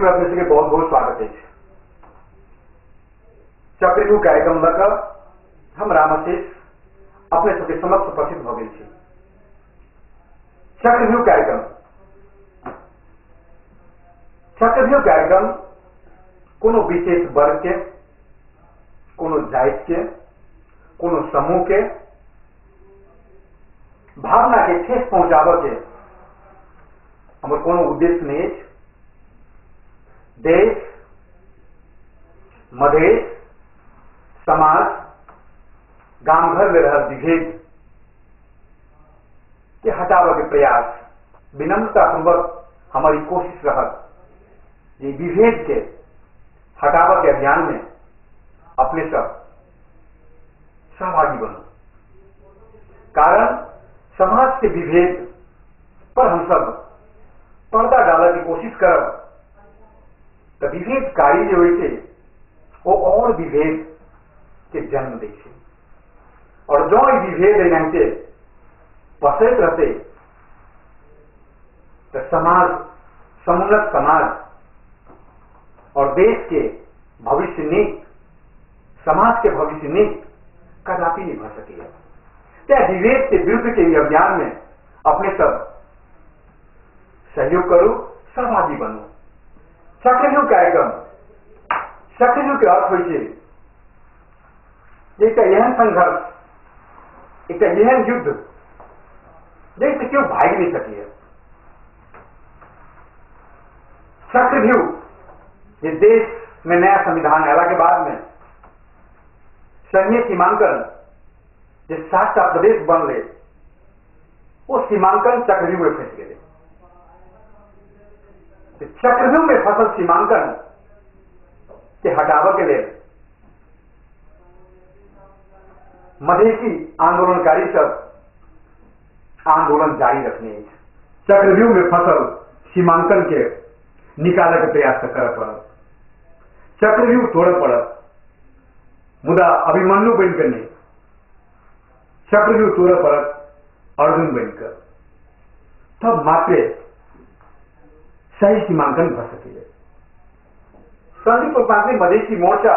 चक्रव्यूह में अपने सके बहुत बहुत स्वागत है। चक्रव्यूह कार्यक्रम लकर हम रामशेष अपने सबके समक्ष उपस्थित हो गए छी। चक्रव्यूह कार्यक्रम कोनो विशेष वर्ग के, कोनो जाति के, कोनो समूह के भावना के ठेस पहुंचावे के हमर कोनो उद्देश्य नहीं। देश, मधेश, समाज, गांव घर में रहल विभेद के हटावे के प्रयास विनम्रता पूर्वक हमारी कोशिश रहत। ये विभेद के हटावे के अभियान में अपने सब सहभागी बनो। कारण समाज के विभेद पर हम सब पर्दा डालने की कोशिश करब तो विभेदकारी जो होते वो और विभेद के जन्म दे। और जो विभेद रहते पसरत रहते तो समाज, समुन्नत समाज और देश के भविष्य नीक, समाज के भविष्य नीक कदापि नहीं भर सकेगा। क्या विभेद के विरुद्ध के अभियान में अपने सब सहयोग करो, सहभागी बनो। चक्रव्यूह कार्यक्रम, चक्रव्यूह के अर्थ होइछे एक एहन संघर्ष, एक एहन युद्ध जैसे क्यों भाग नहीं सकिए। चक्रव्यूह ये देश में नया संविधान आने के बाद में संघीय सीमांकन जे 7टा प्रदेश बनले वो सीमांकन चक्रव्यूह में फंस गए। चक्रव्यूह में फसल सीमांकन के हटावे के लिए मधेसी आंदोलनकारी सब आंदोलन जारी रखने। चक्रव्यूह में फसल सीमांकन के निकाले के प्रयास कर पड़त, चक्रव्यूह तोड़ पड़त। मुदा अभिमन्यु बनकर नहीं, चक्रव्यूह तोड़ पड़त अर्जुन बनकर, तब मात्र सही सीमांकन भर सके। संयुक्त क्रांति मधेसी मोर्चा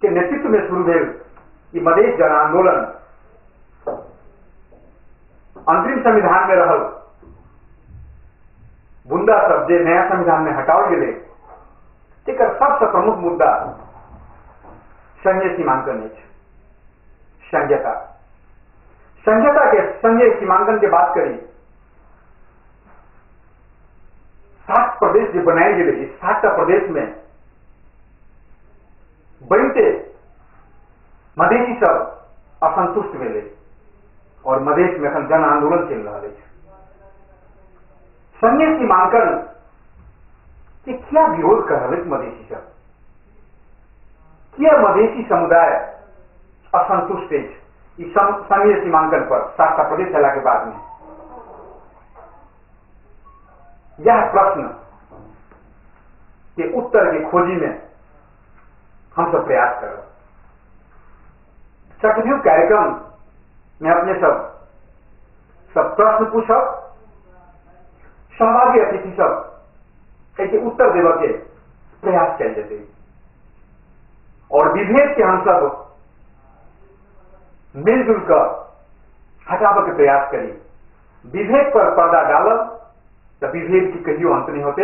के नेतृत्व में शुरू भेल ये मधेश जन आंदोलन अंतरिम संविधान में रहल बुंदा सब जे नया संविधान में हटाओ गए सबसे प्रमुख मुद्दा संघीय सीमांकन है। संघीयता के संघीय सीमांकन की बात करी 7 प्रदेश जो बनाए गए 7टा प्रदेश में बनते मधेसी सब असंतुष्ट भेले और मधेश में अखन जन आंदोलन चल रहा है। संघीय सीमांकन के क्या विरोध कर रहे मधेसी सब, क्या मधेसी समुदाय असंतुष्ट है संघीय सीमांकन पर 7टा प्रदेश चला के बाद में। यह प्रश्न के उत्तर की खोजी में हम सब प्रयास कर रहे। चक्रव्यूह कार्यक्रम में अपने सब प्रश्न पूछब, सहभागी अतिथि सब एक उत्तर देव के प्रयास कल जाते और विभेद के हम सब मिलजुल कर हटावे के प्रयास करी। विभेद पर पर्दा डालब तो विभेद की कहियो अंत नहीं होते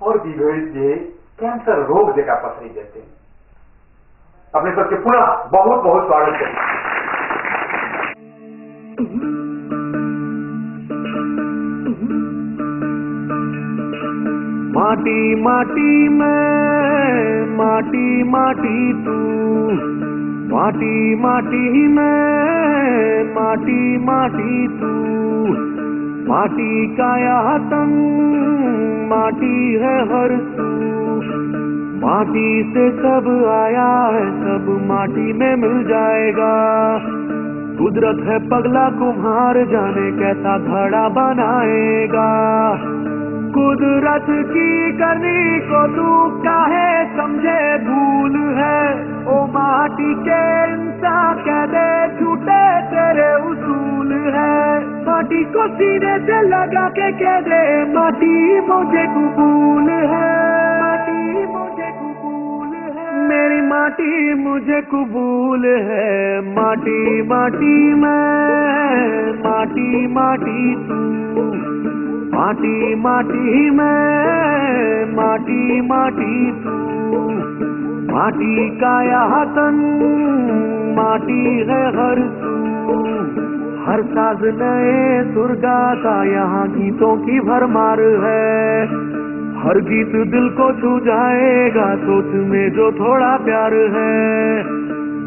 और विभेद जे कैंसर रोग जैसा पसरी देते। अपने सबके पुनः बहुत बहुत स्वागत करें। माटी माटी में माटी माटी तू, माटी माटी में माटी माटी तू, माटी का यह तन माटी है हर तू। माटी से सब आया है, सब माटी में मिल जाएगा। कुदरत है पगला कुम्हार, जाने कैसा घड़ा बनाएगा। कुदरत की करनी को तू काहे समझे भूल है। ओ माटी के इंसान कह दे झूठे तेरे उसूल है। माटी को सीने से लगा के कह दे माटी मुझे कबूल है। माटी माटी मुझे कबूल है, माटी माटी मैं, माटी माटी तू, माटी माटी मैं, माटी माटी तू, माटी का यह तन, माटी है हर तू, हर साज नए दुर्गा का यहाँ गीतों की भरमार है, हर गीत दिल को छू जाएगा सोच में जो थोड़ा प्यार है,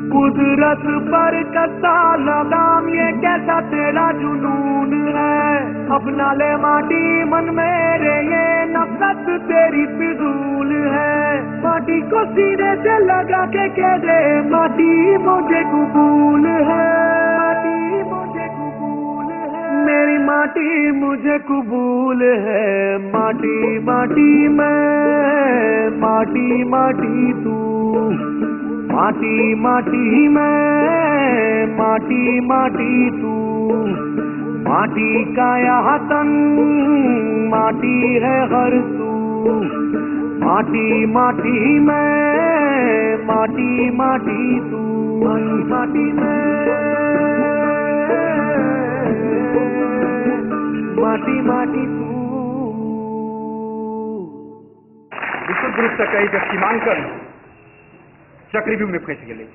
कुदरत पर कसा लगाम ये कैसा तेरा जुनून है, अपना ले माटी मन मेरे ये नफरत तेरी फिजूल है, माटी को सीने से लगा के कह दे माटी मुझे कबूल है, माटी मुझे कबूल है, मेरी माटी मुझे कबूल है, माटी माटी मैं, माटी माटी तू, माटी माटी मैं, माटी माटी तू, माटी का यह तन, माटी है हर तू, माटी माटी मैं, माटी माटी तू, माटी माटी मैं, माटी माटी तू। विशुद्ध रूप से कही कि सीमांकन चक्रव्यूह में फंस गए,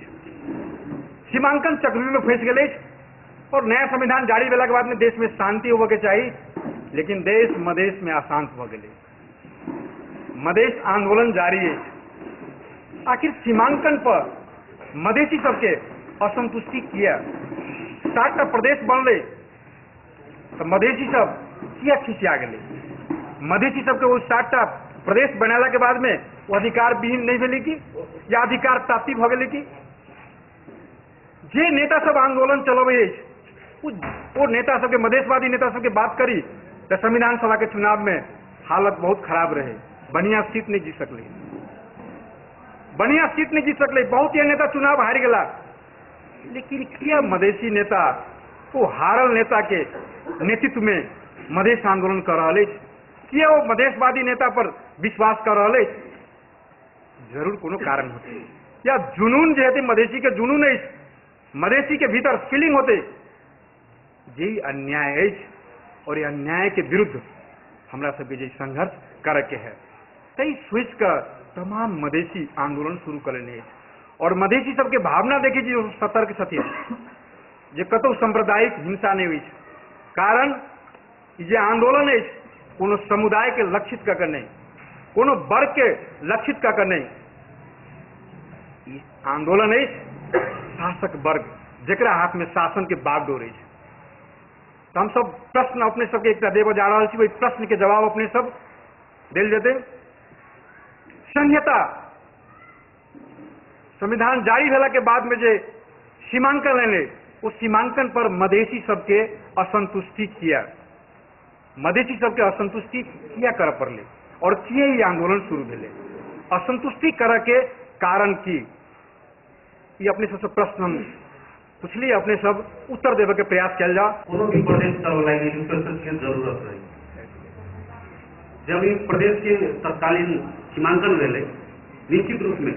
सीमांकन चक्रव्यूह में फंस गए और नया संविधान जारी भेला के बाद में देश में शांति होवे के चाहिए, लेकिन देश मधेश में अशांत हो गए, मधेश आंदोलन जारी है। आखिर सीमांकन पर मधेसी सबके असंतुष्टि किया, 60टा प्रदेश बनले तो मधेसी सब किया खिसिया गए, मधेसी सबके वो 60टा प्रदेश बनाला के बाद में वो अधिकार विहीन नहीं भेले की या अधिकार प्राप्ति भ गए की। जे नेता सब आंदोलन चलबे वो नेता सबके मधेशवादी नेता सबके बात करी तो संविधान सभा के चुनाव में हालत बहुत खराब रहे, बढ़िया सीट नहीं जीत सकले, बढ़िया सीट नहीं जीत सकले, बहुत ही नेता चुनाव हार गया। लेकिन क्या मधेसी नेता वो हारल नेता के नेतृत्व में मधेश आंदोलन कर रहे, क्या वो मधेशवादी नेता पर विश्वास कर रहे? जरूर कोनो कारण होते या जुनून जो है मधेसी के जुनून है, मधेसी के भीतर फीलिंग होते यही अन्याय है और ये अन्याय के विरुद्ध हमरा सबके जो संघर्ष करे के है, तई सोच कर तमाम मधेसी आंदोलन शुरू कर लेने और मधेसी सबके भावना देखी जो सतर्क छथिन जे कतौ सांप्रदायिक हिंसा नहीं हुई, कारण ये आंदोलन है कोनो समुदाय के लक्षित कर नहीं, कोनो वर्ग के लक्षित कर नहीं, आंदोलन है शासक वर्ग जेकरा हाथ में शासन के बागडोर है। तो हम सब प्रश्न अपने सबके एक देव जा रहा वही प्रश्न के जवाब अपने सब दिल जेते। संहिता संविधान जारी भेला के बाद में जे सीमांकन लेने उस सीमांकन पर मधेसी सबके असंतुष्टि किया, मधेसी सबके असंतुष्टि किया कर पड़ले और किए ही आंदोलन शुरू भेले। असंतुष्टि कर के कारण की ये अपने सबसे प्रश्न हम पूछलिए, अपने सब उत्तर देवे के प्रयास किया जा। कोनो भी प्रदेश की जरूरत रही, जब इन प्रदेश के तत्कालीन सीमांकन भेले निश्चित रूप में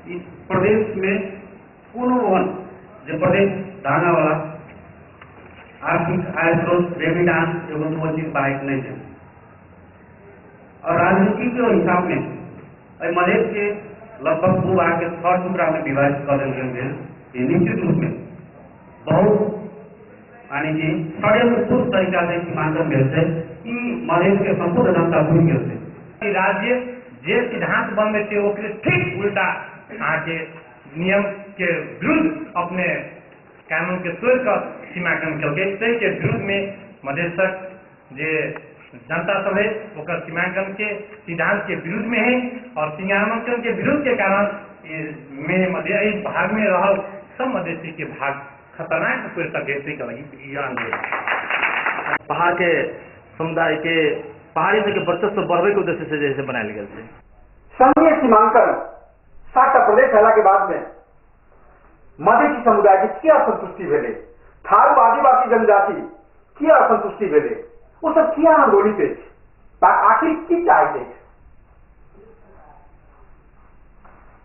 इस प्रदेश में कोनो जो प्रदेश धागा वाला आर्थिक आय स्रोत रेमिडांस एवं वंचित बाइक नहीं थे और राजनीति के हिसाब में मधेश के लगभग 2 भाग के 6 टुकड़ा में विभाजित कर दिया गया। निश्चित रूप में बहुत यानी कि षड्यंत्रपूर्ण तरीका से सीमांकन भेल है कि मधेश के संपूर्ण जनता भूल गए राज्य जे सिद्धांत बनने थे वो ठीक उल्टा आके नियम के विरुद्ध अपने कानून के तोड़ कर सीमांकन कल गए, के विरुद्ध में मधेशक जे जनता सब है वो सीमांकन के सिद्धांत के विरुद्ध में है और सीमांकन के विरुद्ध के कारण में भाग में रहा सब मधेसी के भाग खतरनाक पहाड़ के समुदाय के पहाड़ी में के वर्चस्व बढ़वे के उद्देश्य से जैसे बनाया गया है। संघीय सीमांकन 60टा प्रदेश भेला के बाद में मधेसी समुदाय की क्या असंतुष्टि भेले, थारू आदिवासी जनजाति क्या असंतुष्टि भेले, वो सब क्या आंदोलित है, आखिर की चाहते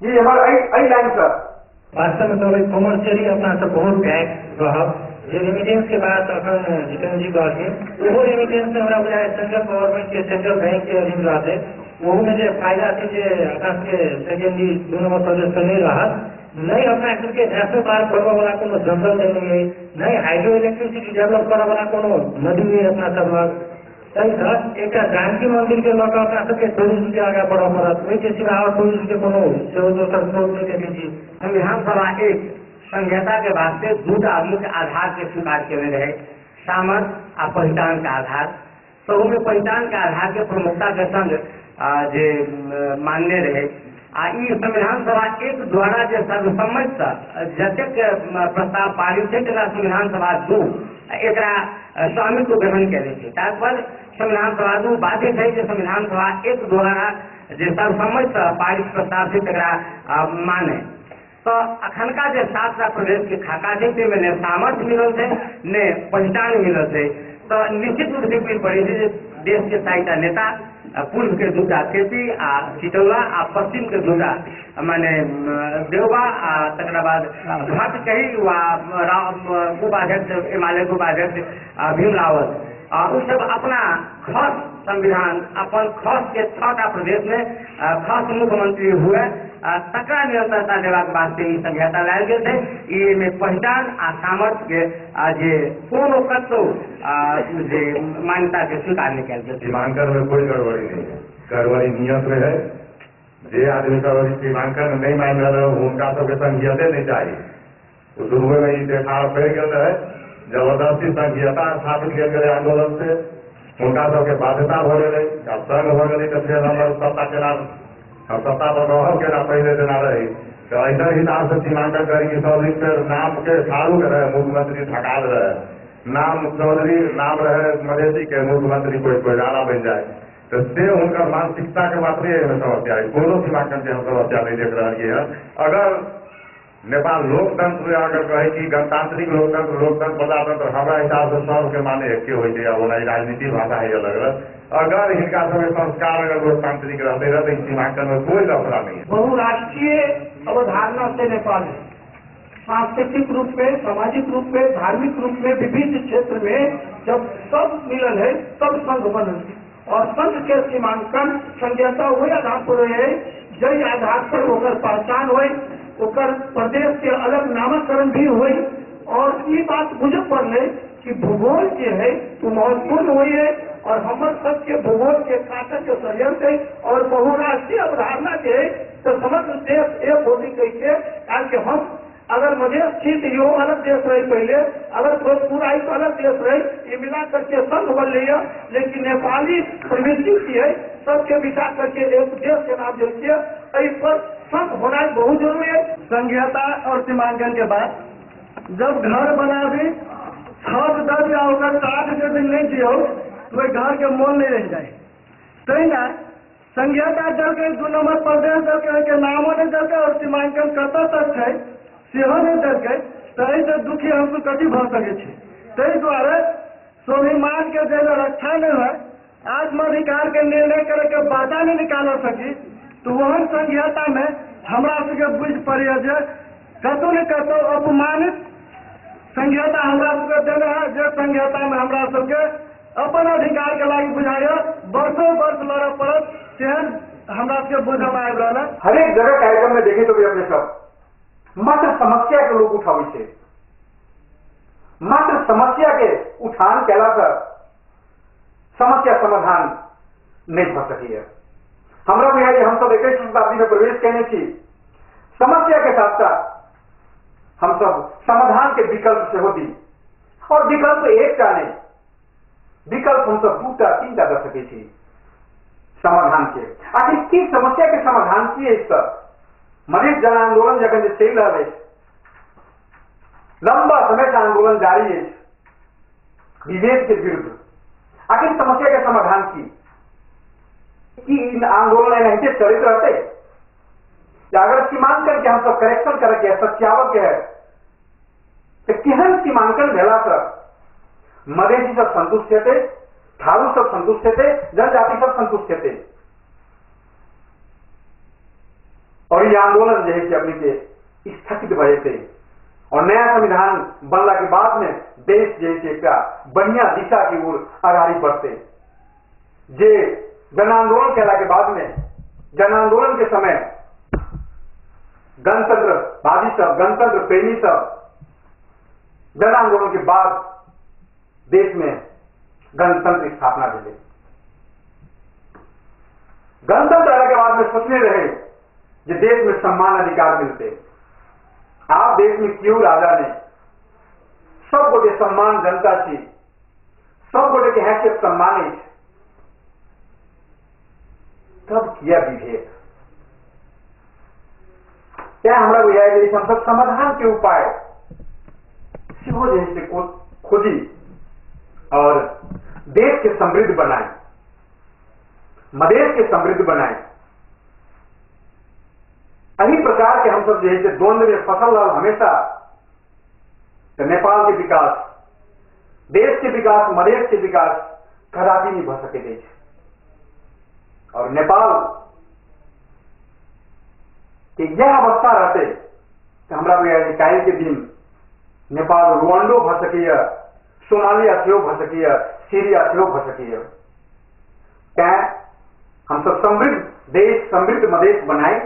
ये हमारा आई लाइन सर वास्तव में तो कमर्शियली अपना सब बहुत बैंक रहा जो रेमिटेंस के बाद अपन जितेंद्र जी कहते वो रेमिटेंस में हमरा बुझाए सेंट्रल गवर्नमेंट के सेंट्रल बैंक के अधीन रहते वो में जो फायदा थी जो अपना के सेकेंडरी 2 नंबर प्रदेश से नहीं रहा नहीं अपना के नेशनल पार्क करने वाला कोनो जंगल नहीं नहीं हाइड्रो इलेक्ट्रिसिटी डेवलप करने वाला कोनो नदी नहीं अपना सब सही सर एक जानकी मंदिर के लौटा अपना सबके टूरिज्म के आगे बढ़ा पड़त वही के सिवा और टूरिज्म के कोनो सेवा दोसर स्रोत देखे दीजिए संविधान सभा एक संहिता के वास्ते दूटा मुख्य आधार के स्वीकार किए रहे सामर्थ आ पहचान का आधार तो उनमें पहचान के आधार के प्रमुखता के संग जे मानने रहे आ ई संविधान सभा एक द्वारा जो सर्वसम्मत जतेक प्रस्ताव पारित है तेरा संविधान सभा 2 एकरा स्वामित्व ग्रहण करे थे तात्पर्य संविधान सभा 2 बाधित है कि संविधान सभा 1 द्वारा जो सर्वसम्मत पारित प्रस्ताव है तेरा माने तो अखनका जो 7 प्रदेश के खाका थे ने सामर्थ्य मिलल थे ने पहचान मिलल थे तो निश्चित रूप से पड़ी थी देश के 4टा नेता पूर्व के 2टा केपी आ चितौला आ पश्चिम के 2टा माने देवबा आ तकरा बाद घाट कही वा उपाध्यक्ष हिमालय के उपाध्यक्ष भीम रावत उ सब अपना खास संविधान अपन खास के 6टा प्रदेश में खास मुख्यमंत्री हुए तकरा निरंतरता देवा के वास्ते संहिता लायल गेल थे ई में पहचान आ सामर्थ्य के जे कोनो कतो जे मान्यता के स्वीकार नहीं कल गेल सीमांकन में कोई गड़बड़ी नहीं है गड़बड़ी नियत में है जे आदमी का सीमांकन नहीं मान रहा उनका सबके संघीयते नहीं चाहिए शुरू में ही देखा फैल गया है जबरदस्ती संघीयता स्थापित किया गया आंदोलन से उनका सबके बाध्यता हो गई अब संघ हो गई तो फिर हम सत्ता के नाम हम सत्ता पर रह के ना पहले देना रही तो ऐसा हिसाब से सीमांकन करेंगे चौधरी फिर नाम के सारू रहे मुख्यमंत्री ढकाल रहे नाम चौधरी नाम रहे मधेसी के मुख्यमंत्री कोई गाना बन जाए तो से उनका मानसिकता के बात नहीं है समस्या है कोनो सीमांकन के हम समस्या नहीं देख रहे हैं अगर नेपाल लोकतंत्र अगर कहे कि गणतांत्रिक लोकतंत्र प्रजातंत्र हमारा हिसाब से सबके माने एक हो राजनीति भाषा है अलग अलग अगर इनका सब संस्कार अगर लोकतांत्रिक रहते रहे तो सीमांकन में कोई लफड़ा नहीं है बहुराष्ट्रीय अवधारणा से नेपाल सांस्कृतिक रूप में सामाजिक रूप में धार्मिक रूप में विभिन्न क्षेत्र में जब सब मिलन है तब संघ बनल और संघ के सीमांकन संहिता वही आधार पर है जय आधार पर होकर पहचान हो ओकर प्रदेश के अलग नामकरण भी हुई और ये बात बुझ पड़े कि भूगोल जो है वो महत्वपूर्ण हुई है और हमारे सबके भूगोल के काटक के षड्यंत्र है और बहुराष्ट्रीय अवधारणा जो है तो समग्र देश एक होती कैसे कारण हम अगर मधेश थी तो यो अलग देश रही पहले अगर भोजपुर आई तो अलग देश रही ये मिला करके संघ बन लिया लेकिन नेपाली प्रवृत्ति की है सबके बिठा करके एक देश के नाम देती है इस पर संघ होना बहुत जरूरी है। संघीयता और सीमांकन के बाद जब घर बना भी 6 10 या 8 के दिन नहीं दियो तो घर के मोल नहीं रह जाए सही ना संघीयता जल के 2 नंबर प्रदेश जल के नामों ने जल के और सीमांकन कत तक है सेहो नहीं जल के तही से दुखी हमको कथी भ सके तही द्वारा स्वाभिमान के जो रक्षा नहीं है आत्माधिकार के निर्णय करे के बाधा नहीं निकाल सकी तो वह संघीयता में हमरा सबके बुझ पड़े जे कतौ न कतौ अपमानित संघीयता हमरा सबके देने है जे संघीयता में हमरा सबके अपन अधिकार के लागी बुझाया वर्षों वर्ष लड़ पड़त तेहन हमरा सबके बुझ में आबि रहा हर एक जगह कार्यक्रम में देखे तो भी अपने सब मात्र समस्या के लोग उठावे छे मात्र समस्या के उठान कैला पर समस्या समाधान नहीं भ सकी है हमरा बुझाई हम सब 21वीं शताब्दी में प्रवेश करने की समस्या के साथ साथ हम सब समाधान के विकल्प से होती और विकल्प एक का नहीं विकल्प हम सब 2टा 3टा कर सके थी समाधान के आखिर की समस्या के समाधान की है इस मधेश जन आंदोलन जगह चल रहा है लंबा समय से आंदोलन जारी है विभेद के विरुद्ध आखिर समस्या के समाधान की कि इन आंदोलन ऐसे चलित रहते या अगर सीमांकन के हम सब करेक्शन करके सत्यावक है तो केहन सीमांकन भेला पर मधेसी सब संतुष्ट थे थारू सब संतुष्ट थे जनजाति सब संतुष्ट थे और और ये आंदोलन जो है कि अपने के स्थगित भये थे और नया संविधान बनला के बाद में देश जो है कि एक बढ़िया दिशा की ओर आगाड़ी बढ़ते जे जन आंदोलन कहला के बाद में जन आंदोलन के समय गणतंत्रवादी सब गणतंत्र प्रेमी सब जन आंदोलन के बाद देश में गणतंत्र की स्थापना मिले। गणतंत्र आने के बाद में सोचने रहे कि देश में सम्मान अधिकार मिलते। आप देश में क्यों राजा ने सब गोटे सम्मान जनता थी, सब गोटे की हैसियत सम्मानित, तब किया विधेयक। क्या हमारा यह संसद समाधान के उपाय सिहो जैसे खोजी और देश के समृद्ध बनाए, मदेश के समृद्ध बनाए। अही प्रकार के हम सब जो है द्वंद्व में फसल रहा हमेशा तो नेपाल के विकास, देश के विकास, मदेश के विकास कदापि नहीं भ सके देश। और नेपाल कि यह अवस्था रहते कि हमरा काल के दिन नेपाल रुवांडो भ सकिए, सोमालिया थियो भ सकिए, सीरिया थियो भ सकिए। क्या हम सब समृद्ध देश, समृद्ध मदेश बनाए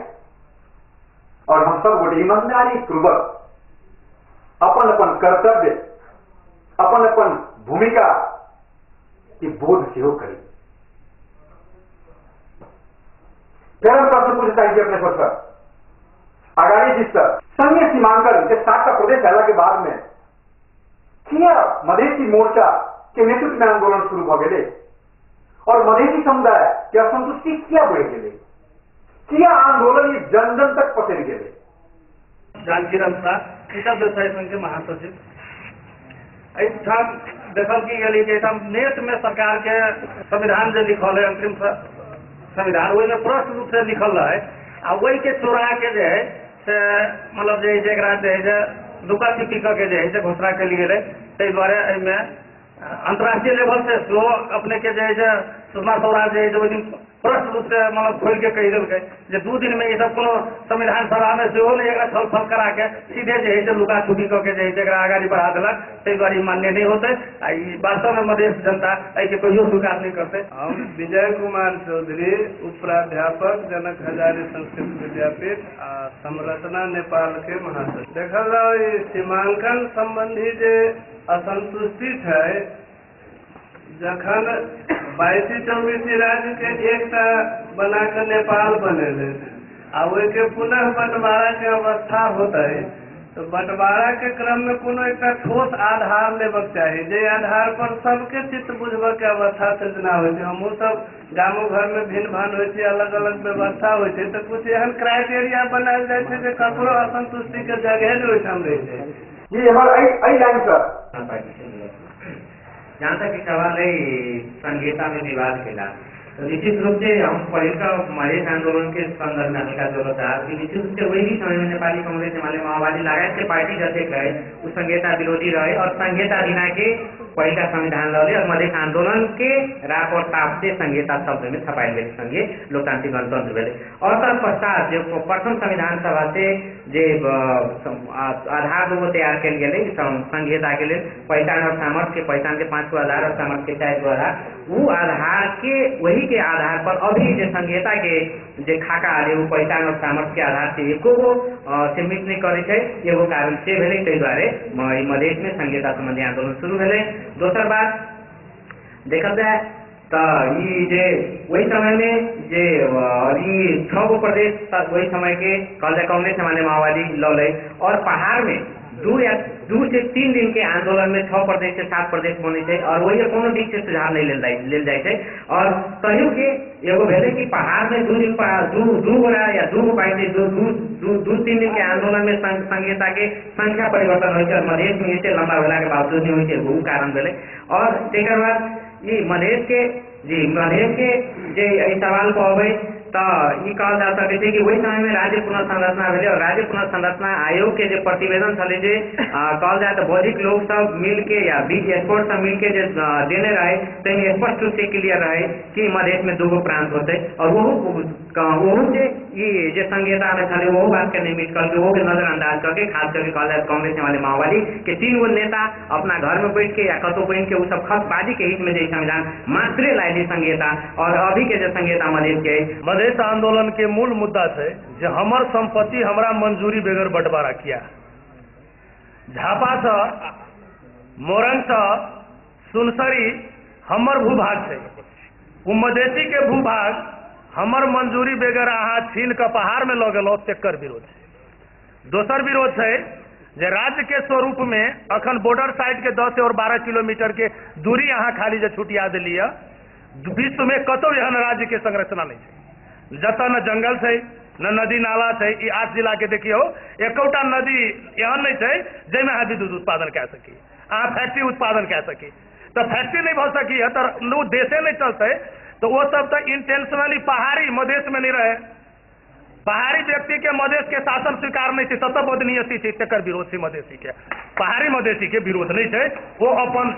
और हम सब गोटे ईमानदारी पूर्वक अपन अपन कर्तव्य, अपन अपन भूमिका की बोध से करी। फिर हम प्रश्न पूछता है अपने पर आगाड़ी जिस संघीय सीमांकन के 7 का प्रदेश पहला के बाद में किया मधेसी मोर्चा के नेतृत्व में आंदोलन शुरू हो गए और मधेसी समुदाय की असंतुष्टि क्या बढ़ गए, किया आंदोलन ये जन जन तक पसर गए। जानकी रमसा व्यवसाय संघ के महासचिव देखल की गई कि नेट में सरकार के संविधान जो लिखल है अंतिम संविधान वही में स्पष्ट रूप से लिखल है आ वही के चोरा के जो है से मतलब जो है दुका छिपी के जो है घोषणा कल गए। ताहि द्वारा अंतर्राष्ट्रीय लेवल से स्लो अपने के जो है सुषमा स्वराज जो है दिन स्पष्ट रूप से मतलब खोल के कही दिल्क जे 2 दिन में ये सब को संविधान सभा में से नहीं छल फल करा के सीधे जो है लुका छुपी करके जो है आगे बढ़ा दिलक। ताहि द्वारा मान्य नहीं होते। वास्तव में मधेश जनता ऐसे कहियो स्वीकार नहीं करते। हम विजय कुमार चौधरी, उपप्राध्यापक, जनक हजारी संस्कृत विद्यापीठ आ संरचना नेपाल के महासचिव। देखल जाओ सीमांकन संबंधी जो असंतुष्टि है जखन 22-24 राज्य के एकता बना कर नेपाल बने आ के पुनः बंटवारा के अवस्था होता है तो बंटवारा के क्रम में कोनो एक ठोस आधार लेवक चाहिए जे आधार पर सबके चित्त बुझब के अवस्था सृजना हो। हमू सब गामो घर में भिन्न भान हो, अलग अलग व्यवस्था हो तो कुछ एहन क्राइटेरिया बनायल जाए ककरो असंतुष्टि के जगह नहीं रहे। जहाँ तक सवाल है संहिता में विवाद केला तो निश्चित रूप से हम पहले का मधेश आंदोलन के संदर्भ में आने का जरूरत है कि निश्चित रूप से वही भी समय में नेपाली कांग्रेस, नेपाली माओवादी लगायत के पार्टी जैसे गए उस संहिता विरोधी रहे और संहिता बिना के पहले का संविधान लौले और मधेश आंदोलन के राप और ताप से संहिता शब्द में छपाई गई संघीय लोकतांत्रिक गणतंत्र वेले और तत्पश्चात जो प्रथम संविधान सभा से जे आधार दूगो तैयार कल गए संहिता के लिए पहचान और सामर्थ्य के पहचान के 5 आधार और सामर्थ्य के 4 आधार वो आधार के वही के आधार पर अभी जो संहिता के जो खाका आदि वो पहचान और सामर्थ्य के आधार से एको सीमित नहीं करे एगो कारण से भेले। ताहि दुआरे मधेश में संहिता संबंधी आंदोलन शुरू भेले। दोसर बात देखल जाए तो ये वही समय में जे 6 गो प्रदेश वही समय के कांग्रेस माने माओवादी लौले और पहाड़ में 2 से 3 दिन के आंदोलन में 6 प्रदेश से 7 प्रदेश बने थे और वही कोनो बीच से सुझाव नहीं लेल जाए और तहियो के एगो भेले कि पहाड़ में 2 दिन दू गोरा या 2 गो पार्टी 2-3 दिन के आंदोलन में संहिता के संख्या परिवर्तन हो और मधेश में इसे लंबा होला के बावजूद नहीं हुई वो कारण भेले। और तेकर बाद ये मधेश के जे सवाल को अबे तो ये कहल जा सके कि वही समय में राज्य पुनर्संरचना भेले और राज्य पुनर्संरचना आयोग के जो प्रतिवेदन चले जे कहल जाए तो बौद्धिक लोग सब मिल के या बीच एक्सपर्ट सब मिल के देने रहे तो स्पष्ट रूप से क्लियर रहे कि मधेश में 2 गो प्रांत होते और वो से ये जो संहिता में खाली वो बात के नहीं मिट करके वो के नजरअंदाज करके खास करके कहल कांग्रेस वाले माओवादी के 3 गो नेता अपना घर में बैठ के या कतो बन के वो सब खतबाजी के हित में जो संविधान मात्रे लाइली संहिता और अभी के जो संहिता मधेश आंदोलन के मूल मुद्दा है जे हमर संपत्ति हमरा मंजूरी बगैर बंटवारा किया झापा से मोरंग से सुनसरी हमर भूभाग है वो मधेसी के भूभाग हमर मंजूरी बगैर अहाँ छीन के पहाड़ में लऽ गेलौ तेकर विरोध है। दोसर विरोध है जे राज्य के स्वरूप में अखन बॉर्डर साइड के 10 और 12 किलोमीटर के दूरी अहाँ खाली जो छुटिया दिलियै विश्व में कतौ एहन राज्य के संरचना नहीं है जतऽ न जंगल है न नदी नाला है। 8 जिला के देखियो एकौटा नदी एहन नहीं है जाहिमे अहाँ विद्युत उत्पादन कए सकी अहाँ फैक्ट्री उत्पादन कए सकी तो फैक्ट्री नहीं भऽ सकी है तो देशे नहीं चलते तो वो सब तो इंटेंशनली पहाड़ी मधेश में नहीं रहे पहाड़ी व्यक्ति के मधेश के शासन स्वीकार नहीं थी तब बदनीयती थी तेकर विरोध थी मधेसी के पहाड़ी मधेसी के विरोध नहीं थे वो अपन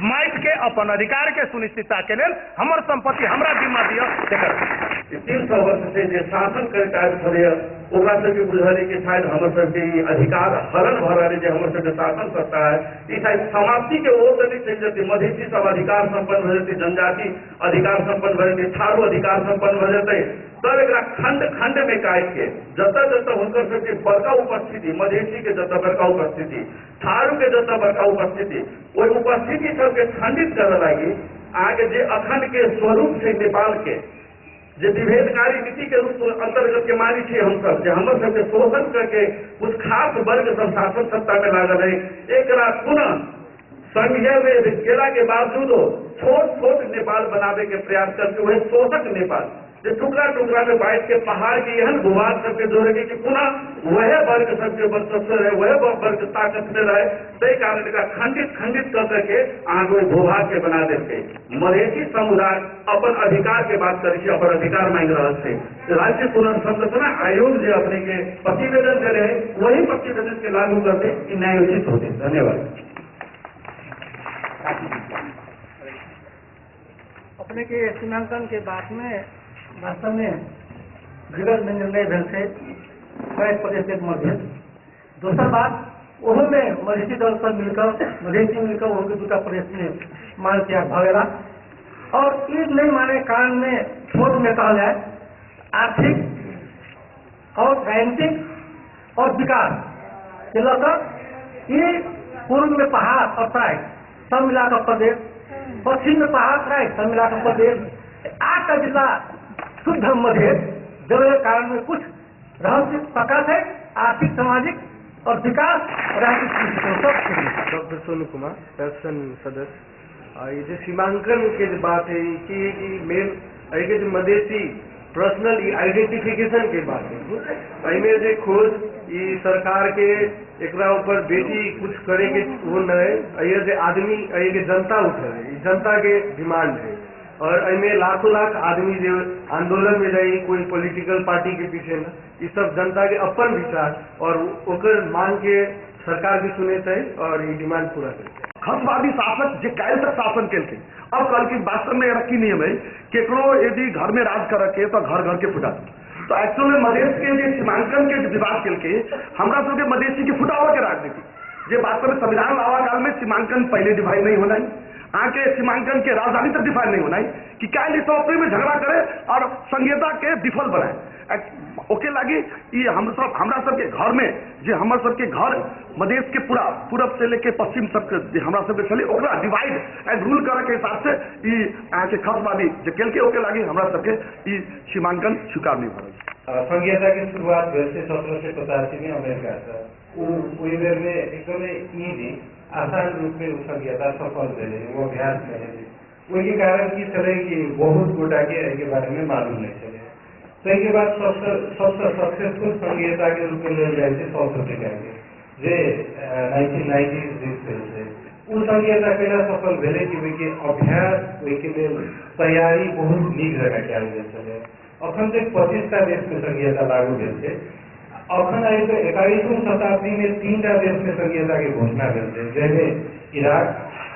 माइट के अपन अधिकार के सुनिश्चितता के लिए हमर संपत्ति हमरा जिम्मा दिया तेकर 300 वर्ष से जे शासन करके आबि छलै ओकरा सबके बुझल कि शायद हमर सबके ई अधिकार हरण भऽ रहल जे हमर सबके शासन सत्ता है ई शायद समाप्ति के ओर से नहीं चलि जेतै मधेसी सब अधिकार संपन्न भऽ जेतै जनजाति अधिकार संपन्न भऽ जेतै थारू अधिकार संपन्न भऽ जेतै तब एकरा खंड खंड में काटि के जतऽ जतऽ हुनकर सबके बड़का उपस्थिति मधेसी के जतऽ बड़का उपस्थिति थारू के जतऽ बड़का उपस्थिति ओहि उपस्थिति सबके खंडित करऽ लागी आगे जे अखंड के स्वरूप छै नेपाल के जे विभेदकारी नीति के रूप अंतर्गत के मानी छे हम सब जे हमर सबके शोषण करके कुछ खास वर्ग सब शासन सत्ता में लागल है एकरा पुनः संघीय में केला के बावजूद छोट छोट नेपाल बनावे के प्रयास करके वही शोषक नेपाल जे टुकड़ा टुकड़ा में बांट के पहाड़ के एहन भूभाग सबके जोड़ेगी कि पुनः वह वर्ग सबके वर्चस्व रहे वह वर्ग ताकत में रहे तै कारण एकरा खंडित खंडित कर करके अहाँ कोई भूभाग के बना देते मधेसी समुदाय अपन अधिकार के बात करे अपन अधिकार मांग रहा है राज्य पुनर्संरचना आयोग जो अपने के प्रतिवेदन दे रहे वही प्रतिवेदन के लागू करते न्यायोचित होते। धन्यवाद। अपने के सीमांकन के बाद में वास्तव में विगत में निर्णय भेल थे 22 प्रतिशत मध्य। दोसर बात ओहो में मधेसी दल सब मिलकर मधेसी मिलकर ओहो के 2टा प्रदेश में मान त्याग भगेला और ये नहीं माने कारण में छोट में कहा जाए आर्थिक और राजनीतिक और विकास के लकर ये पूर्व में पहाड़ और ट्राइब सब मिलाकर प्रदेश पश्चिम में पहाड़ ट्राइब सब मिलाकर प्रदेश 8 जिला शुद्ध मध्य जब कारण में कुछ रहस्य प्रकाश है आर्थिक सामाजिक और विकास डॉक्टर सोनू कुमार पेंशन सदस्य ये जो सीमांकन के जो बात है कि मेन ये जो मधेसी पर्सनल आइडेंटिफिकेशन के बात है इनमें जो खोज ये सरकार के एकरा ऊपर बेटी कुछ करे के वो न है ये जो आदमी ये जनता उठे है जनता के डिमांड है और इनमें लाखों लाख आदमी जो आंदोलन में रही कोई पॉलिटिकल पार्टी के पीछे न ये सब जनता के अपन विचार और ओकर मांग के सरकार भी सुने चाहिए और ये डिमांड पूरा करे। खसवादी शासक जो काल तक शासन के अब कल के वास्तव में रखी नियम है केकरो यदि घर में राज कर के तो घर घर के फुटा तो एक्चुअल में मधेश के जो सीमांकन के विवाद के हमरा सबके मधेसी के फुटावा के राजनीति जो वास्तव में संविधान लावा काल में सीमांकन पहले डिवाइड नहीं होना आके सीमांकन के राजधानी तक डिफाइन नहीं होना कि क्या अपने में झगड़ा करे और संहिता के विफल बनाए ओके लगी ये हमरा सबके घर में जो हमर सबके घर मधेश के पूरा पूरब से लेके पश्चिम तक हमरा सबके चले ओकरा डिवाइड एंड रूल करे के हिसाब से ये आके खसवादी जो केल के ओके लगी हमरा सबके ये सीमांकन स्वीकार नहीं हो संहिता की शुरुआत वैसे 1785 में अमेरिका से वही बेर में एकदम इजी आसान रूप में संहिता सफल रहे वो अभ्यास करे वही कारण की चले कि बहुत गोटा के बारे में मालूम नहीं चले तो इसके बाद सबसे सक्सेसफुल संहिता के रूप में ले जाए साउथ अफ्रीका के जे 1990 से उस संहिता के सफल भेले कि वे अभ्यास वे तैयारी बहुत नीक जगह कल गए अखन तक 25टा देश में संहिता लागू भेल अखन आई तो 21वीं शताब्दी में 3टा देश में संहिता की घोषणा भेल जैसे इराक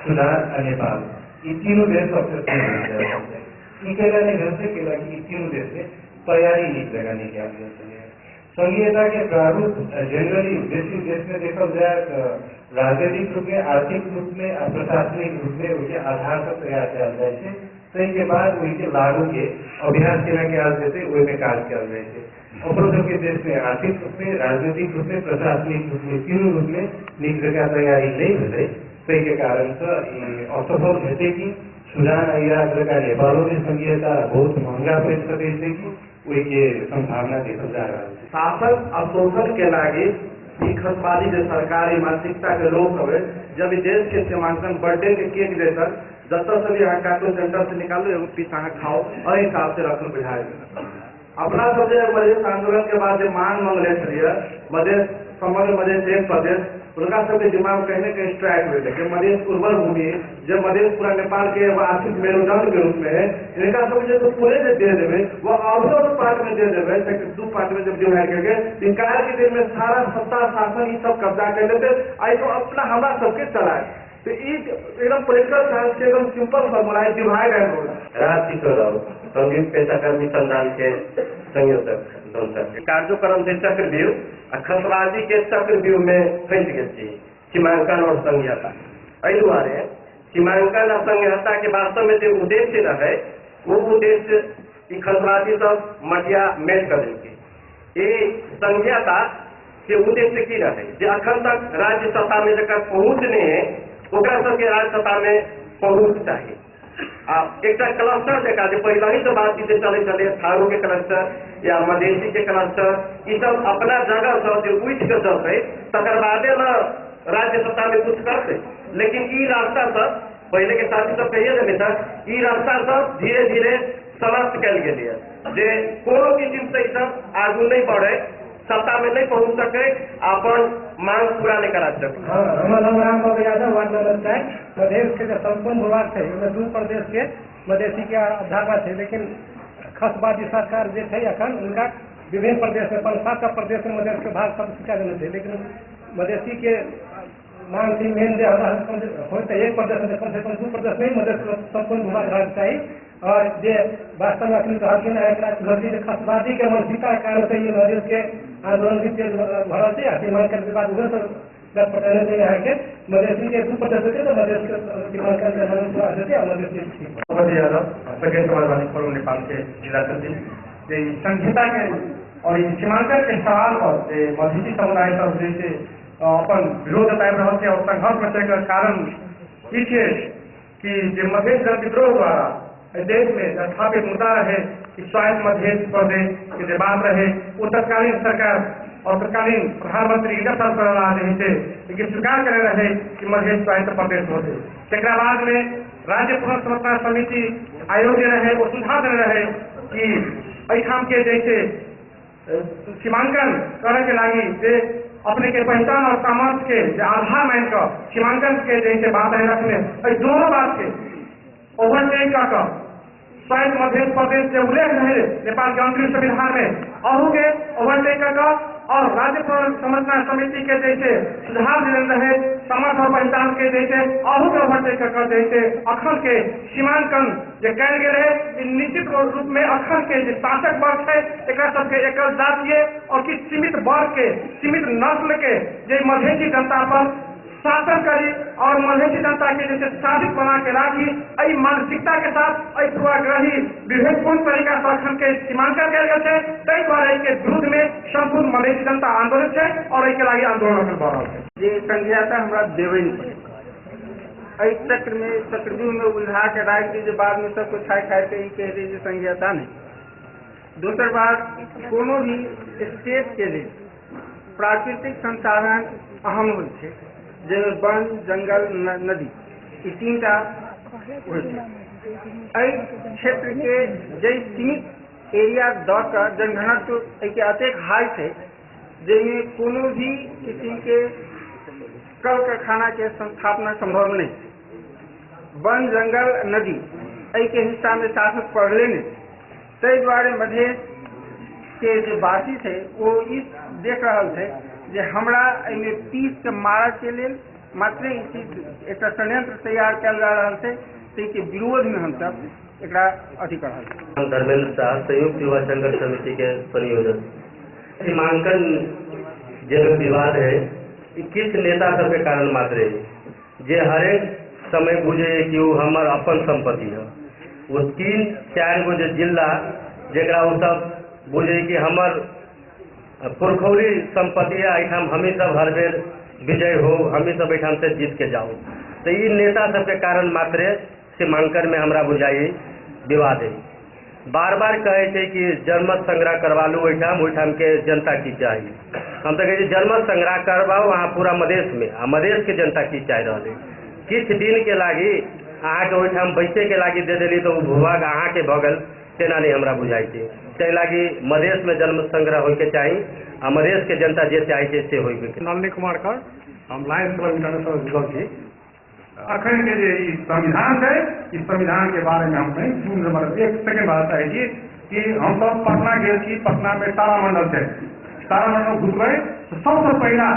सूडान और नेपाल ये तीनों देश सक्सेसफुल नहीं भेल कि तीनों देश में तैयारी नीक जगह नहीं किया जाए। संघीयता के प्रारूप जनरली देश में देखा जाए तो राजनीतिक रूप में, आर्थिक रूप में और प्रशासनिक रूप में उसके आधार पर तैयार किया जाए थे। के बाद उनके लागू के अभ्यास केना कयल जेतै ओहि में काज कयल जाइ छै। अपनो सबके देश में आर्थिक रूप में, राजनीतिक रूप में, प्रशासनिक रूप में तीनों रूप में नीक जगह तैयारी नहीं भेलै। ताहि के कारण से असफल हेतै कि सुडान या जगह नेपालों में संघीयता बहुत महंगा पड़ सकै छै कि ओहि के संभावना देखल जा रहल छै। शासन आ शोषण के लागी ई खसवादी जो सरकारी मानसिकता के लोग हवे, जब ई देश के सीमांकन बर्थडे के केक जैसा जत से भी यहाँ कार्टून सेंटर से निकालो एगो पीस अहाँ खाओ और हिसाब से रखल बुझाए। अपना सब जो मधेश आंदोलन के बाद जो मांग मंगले छलिए मधेश समग्र मधेश एक प्रदेश, उनका सबके दिमाग कहीं न कहीं स्ट्राइक हुए कि मधेश उर्वर भूमि जो मधेश पूरा नेपाल के आर्थिक मेरुदंड के रूप में है, इनका सब जो पूरे जो दे देवे वो आउटर पार्ट में दे देवे, दो पार्ट में जब डिवाइड करके निकाल के दिन में सारा सत्ता शासन ये सब कब्जा कर लेते आई तो अपना हमारा सबके चलाए। तो एकदम पॉलिटिकल साइंस के एकदम सिंपल फॉर्मूला है, डिवाइड एंड रूल। राजकिशोर संगीत पेशाकर्मी संधान के संयोजक कार्यक्रम थे चक्रव्यूह खसवादी के चक्रव्यूह में फंस गए सीमांकन और संघीयता। एहि दुआरे सीमांकन और संघीयता के वास्तव में जो उद्देश्य रहे वो उद्देश्य खसवादी सब मटिया मेल कर देंगे। ये संघीयता के उद्देश्य की रहे जो अखन तक राज्य सत्ता में जकर पहुँच नहीं है ओकरा सबके राज्य सत्ता में पहुँच चाहिए। एक क्लस्टर देखा जो पहले ही तो बात चीजें चले थारू के क्लस्टर या मधेसी के क्लस्टर ये सब अपना जगह सब जो उठ के चलते तकर बादे न राज्य सत्ता में कुछ करते। लेकिन ई रास्ता सब पहले के साथी सब कहिए देने तक ई रास्ता सब धीरे धीरे समाप्त कल गए जे कोनो किस्म से सब आगू नहीं बढ़े, सत्ता में नहीं पहुंच सके, अपन मांग पूरा नहीं करा सके। राम बाबू यादव वार्ड नंबर 4 मधेश के जो संपूर्ण विभाग थे उनमें 2 प्रदेश के मधेसी के अवधारणा थे, लेकिन खसवादी सरकार जो थे अखन उनका विभिन्न प्रदेश में 5-7 प्रदेश में मधेश के भाग सब शिक्षा देने थे, लेकिन मधेसी के मांग थी मेन जो होते एक प्रदेश में कम से कम 2 प्रदेश में मधेश संपूर्ण विभाग रहना चाहिए। और जे वास्तव में अपनी कहलखिन है खसवादी के मानसिकता के कारण से ये मधेश के आंदोलन भी तेज भरल थे। सीमांकन के बाद उधर से 10 पटेल से यहाँ के मधेसी के 2 प्रदेश थे तो मधेश के सीमांकन के आंदोलन पूरा थे और मधेसी यादव सेकेंड समाजवादी फोरम नेपाल के जिला सचिव संहिता के और सीमांकन के सवाल पर मधेसी समुदाय सब जैसे अपन विरोध जताब रहा थे और संघर्ष मचे का कारण ई है कि मधेश जन विद्रोह द्वारा देश में स्थापित मुद्दा रहे कि स्वायत्त मधेश प्रदेश के जो बात रहे वो तत्कालीन सरकार और तत्कालीन प्रधानमंत्री इंदिरा सरकार रहे थे, लेकिन स्वीकार करे रहे कि मधेश स्वायत्त प्रदेश होते। एक बाद में राज्य पुनर्संरचना समिति आयोग रहे वो सुझाव दे रहे कि अठाम के जैसे सीमांकन करे के लागी जे अपने के पहचान और सामर्थ्य के आधार मान कर सीमांकन के जैसे बात रखने दोनों बात के ओवरटेक कर स्वायत्त मध्य प्रदेश के उल्लेख रहे नेपाल के अंतरिम संविधान में अहू के ओवरटेक कर और राज्य संरचना समिति के जैसे सुझाव दिल रहे समर्थ और पहचान के जैसे अहू के ओवरटेक कर जैसे अखन के सीमांकन जो कल गए निश्चित रूप में अखन के जो शासक वर्ग है एक सबके एकल जातीय और किस सीमित वर्ग के सीमित नस्ल के जो मधेसी जनता पर शासन करी और मधेसी जनता के जैसे शासित बना के राखी अई मानसिकता के साथ अई पूर्वाग्रही विवेकपूर्ण तरीका से अखन के सीमांकन कल गए तई द्वारा के विरुद्ध में संपूर्ण मधेसी जनता आंदोलन है और के लागी आंदोलन बढ़ रहा है। ये संघीयता हमरा देवे नहीं पड़े चक्र में चक्रव्यूह में उलझा के राख दी बाद में सबको खाए के ही कह दी संघीयता नहीं। दूसरी बात कोनो भी स्टेट के लिए प्राकृतिक संसाधन अहम होते जैसे वन जंगल नदी ये 3टा क्षेत्र के जय सीमित एरिया दौकर जनघनत्व के अत्यधिक हाई है जिनमें कोनो भी किसी के कल कारखाना के स्थापना संभव नहीं। वन जंगल नदी के हिस्सा में शासक पढ़ले नहीं, तई द्वारे मधेश के जो वासी थे वो इस देख रहा थे जे हमरा एमे पीस के मारा के लिए मात्र एक षड्यंत्र तैयार कल जा रहा थे, के विरोध में हम सब एकरा अथी करल। हम धर्मेंद्र शाह संयुक्त युवा संघर्ष समिति के संयोजक। सीमांकन जो विवाद है किस नेता सब के कारण मात्र है जे हरेक समय बुझे कि वो हमार अपन संपत्ति है। वो 3-4 गो जो जिला जरा वो सब बुझे कि हमार पुरखौरी संपत्ति है, एठाम हमी सब हर बेर विजय हो, हमी सब एठाम से जीत के जाओ। तो ये नेता सब के कारण मात्र सीमांकन में हमरा बुझाई विवाद है। बार बार कहे थे कि जनमत संग्रह करवा लू ओठाम के जनता की चाहिए। हम तो कहे जनमत संग्रह करवाओ वहाँ पूरा मधेश में, मधेश के जनता की चाह रहा है। किछ दिन के लागी अहाँ के ओठाम बैठे के लागी दे दिली तो भूभाग अहाँ के भगल तेना नहीं हमरा बुझाई थी। ताहि लागी मधेश में जनमत संग्रह होय के चाहिए आ मधेश के जनता जे चाहे से होय के। नलिनी कुमार कर हम लायंस क्लब इंटरनेशनल जुड़ल छी। अखन के जे ई संविधान है इस संविधान के बारे में हम नहीं जून नंबर 1 सेकंड बात है कि हम सब पटना गए छी। पटना में तारामंडल है, तारामंडल घुसबै तो सबसे पहला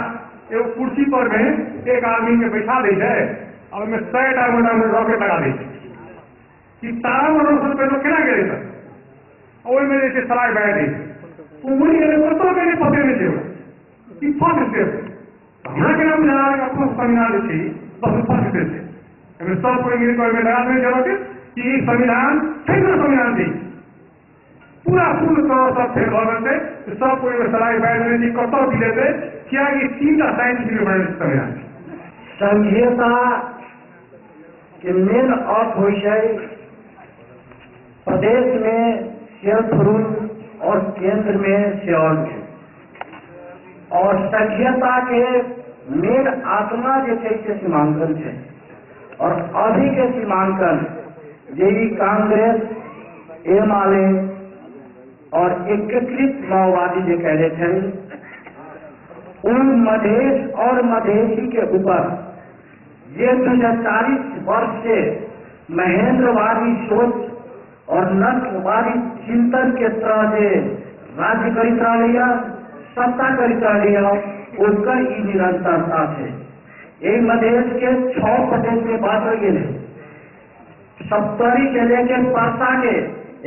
एगो कुर्सी पर में एक आदमी के बैठा दै है और में 100 टा में रॉकेट लगा दै कि तारामंडल से पहले केना गेलै सर ओहि में जे सराय बैठ दै वो बोली गेलै कतो के पते नहीं देव कि फर्स्ट स्टेप हमरा के नाम जाना है अपन संविधान छी बस फर्स्ट स्टेप है। हमें सब कोई मिल कर में लगा देने जरूरत कि संविधान सेंट्रल संविधान थी पूरा पूर्ण तौर पर फेल हो गए थे। सब कोई सराय बैठ में थी कतो दिले थे क्या कि 3टा साइंटिफिक बने संविधान संघीयता के मेन अर्थ हो प्रदेश में सेल्फ रूल और केंद्र में सेवन और संघीयता के मेन आत्मा जो सीमांकन है। और अभी के सीमांकन यही कांग्रेस एमआलए और एकीकृत माओवादी जो कह रहे थे उन मधेश और मधेशी के ऊपर ये 2040 वर्ष से महेंद्रवादी सोच और नस्लवादी चिंतन के तरह से राज्य करित रहा सत्ता करित रहा उसका ही निरंतरता है। यही मधेश के 6 प्रदेश में बात हो गए सप्तरी से लेकर पासा के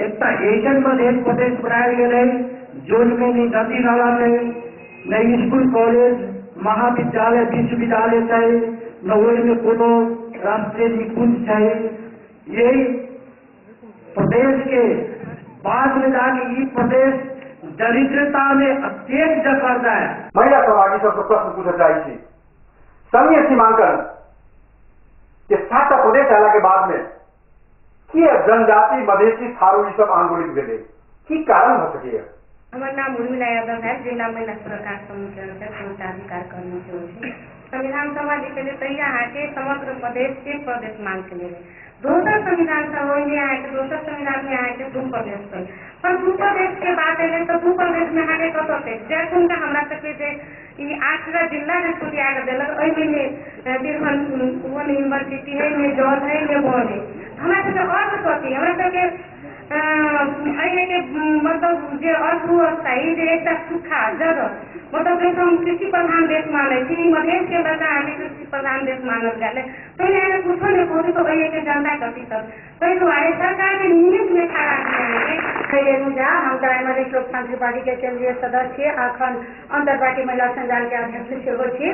एक एशियन मधेश प्रदेश बनाया गया जो में नदी नाला है न स्कूल कॉलेज महाविद्यालय विश्वविद्यालय है न वही में कोनो राष्ट्रीय निकुंज है। यही प्रदेश के बाद में जाके ये प्रदेश दरिद्रता में अत्यंत जकर जाए। महिला सहभागी सबसे प्रश्न पूछा चाहिए संघीय सीमांकन के 7टा प्रदेश आला के बाद में कि जनजाति मधेसी थारू ये सब आंदोलित भेले की कारण हो सके। हमार नाम उर्मिला यादव है जिला महिला सरकार समिति अधिकार कर्मी से संविधान सभा जी के तैया है कि समग्र प्रदेश के प्रदेश मांग के लिए दोसर संविधान सभा है कि दोसर संविधान में है कि 2 प्रदेश पर 2 प्रदेश के बात है तो 2 प्रदेश में है कत से जैसे का हमरा सबके 8टा जिला जो खुदिया दिलक बीरगंज यूनिवर्सिटी है में जॉब है में बॉल है हमरा सबके अर्थ कथी हमरा सबके के मतलब जो अर्थव्यवस्था ही जो एक सूखा जगह मतलब जैसे हम कृषि प्रधान देश माने मधेश के लगा हमें कृषि प्रधान देश मानल गए पहले कुछ नहीं पहुंचे तो वही के जनता कथी सब ताहि दुआरे सरकार के नियत में खड़ा हम मधेश लोकतांत्रिक पार्टी के केंद्रीय सदस्य अखन अंतर पार्टी महिला संजाल के अध्यक्ष सेहो छी।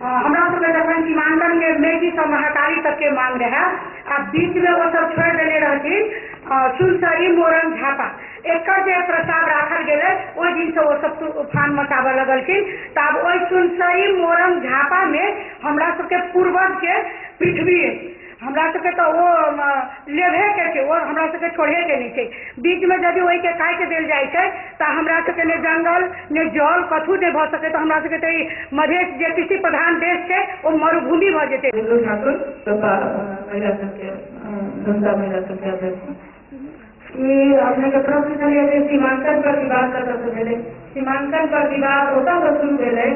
हमरा सबके जखन सीमांकन के मेजी सब महकारी तक के मांग रहे आ बीच में वो सब छोड़ देने रहथिन सुनसरी मोरंग झापा एक प्रस्ताव राखल गए ओहि दिन से वो सब तूफान मचाबे लगलखिन। तब ओहि सुनसरी मोरंग झापा में हमरा सबके पूर्वज के पृथ्वी हमरा सबके तो वो लेभे के वो हमरा सबके छोड़े के नहीं है। बीच में यदि वही के काट देल जाए तो हमरा सबके ने जंगल ने जल कथू नहीं भ सके तो हमरा सबके तो मधेश जे कृषि प्रधान देश है वो मरुभूमि भ जेते। अपने के प्रश्न करिए सीमांकन पर विवाद कर सीमांकन पर विवाद होता तो शुरू भेले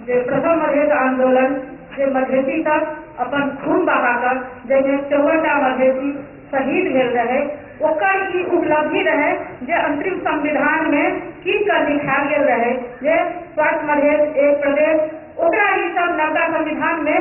जे प्रथम मधेश आंदोलन जे मधेसी तक अपन खून बहाकर जैसे 54टा मधेसी शहीद भेल रहे ओकर ई उपलब्धि रहे जे अंतरिम संविधान में की कर दिखायल गेल रहे जे स्वच्छ मधेश एक प्रदेश ओकरा ई सब बड़का संविधान में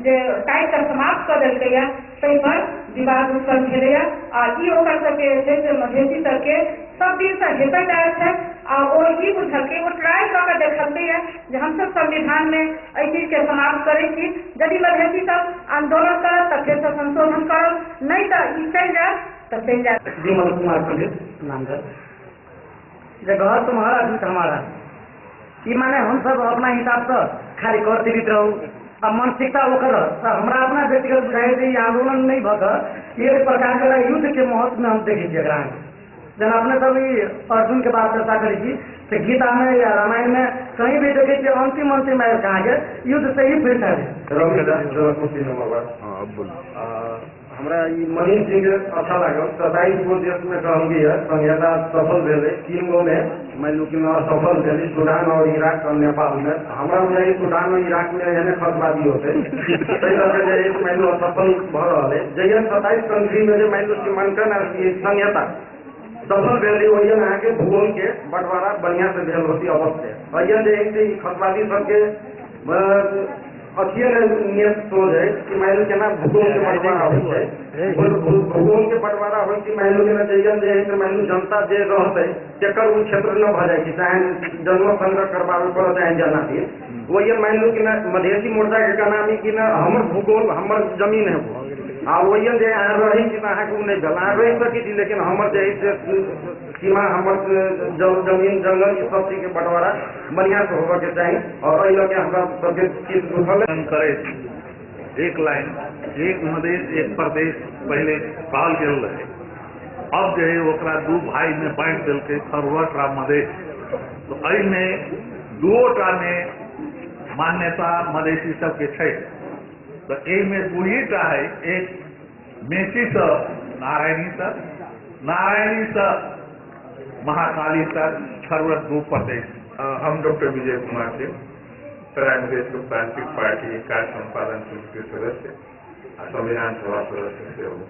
जे टाइट समाप्त कर दिलकै है ताहि पर विवाद उत्पन्न भेलैया आ ई ओकर सबके छै से मधेसी सबके सब दिन से हेतैत आयल छै आ ओ ई बुझलकै ओ ट्राई कऽ के देखलकै है जे हमसब संविधान में एहि चीज के समाप्त करै छी यदि मधेसी सब आंदोलन करत तऽ फेर से संशोधन करत नहीं तऽ ई चलि जायत तऽ चलि जायत। विमल कुमार पंडित नामगर जे घर तुम्हारा झूठ हमारा ई माने हम सब अपना हिसाब से खाली कर दिवित रहू आ मानसिकता ओकर हमरा अपना व्यक्तिगत बुझाइ छै आंदोलन नहीं भऽ एक प्रकार के युद्ध के महत्व में हम देखै छियै एकरा जेना अपने सब ई अर्जुन के बात चर्चा करै छी तो गीता में या रामायण में कहीं भी देखे छियै अंतिम में कहा गया युद्ध से ही फिर हमरा ई मनीष जी के अच्छा लागल 27 गो देश में कहल गई है संहिता सफल भेले 3 गो में मान लू कि असफल भेली सूडान और इराक और नेपाल में हमरा बुझाइ सूडान और इराक में एहने खतवादी होते ताहि लऽ के मान लू असफल भऽ रहल है जहिया 27 कंट्री में मान लू सीमांकन संहिता सफल भेली ओहिया अहाँ के भूगोल के बंटवारा बढ़िया से भेल होती अवश्य अहिया जे खतवादी सबके अथिये नियत सोच है कि मान लो केना भूगोल के बंटवारा हो छै भूगोल के बंटवारा हो कि मान लो केना जइया जे है मान लो जनता जे रहते तेकर उ क्षेत्र न भ जाए चाहे जन्म संग्रह करवावे पड़ चाहे जना दिए वो ये मान लो कि ना मधेसी मोर्चा के कहना कि ना हमर भूगोल हमर जमीन है आ वही जे अहाँ रही कि अहाँ को नहीं भेल अहाँ रहि सकै छी लेकिन हमर जे है सीमा हमर जमीन जंगल ये सब चीज के बंटवारा बढ़िया से होबे के चाहिए और एहि लगे हमरा सबके चीज उठल करे एक लाइन एक मधेश एक प्रदेश पहले कहल गेल रहे अब जो है ओकरा दू भाई में बांट दिलके खरवट आ मधेश तो एहि में दूटा में मान्यता मधेसी सबके छै तो में दूटा है एक मेची से नारायणी तक नारायणी से महाकाली तक खरवट दू प्रदेश। हम डॉक्टर विजय कुमार सिंह सराय मधेश लोकतांत्रिक पार्टी कार्य संपादन समिति के सदस्य संविधान सभा सदस्य से हूँ।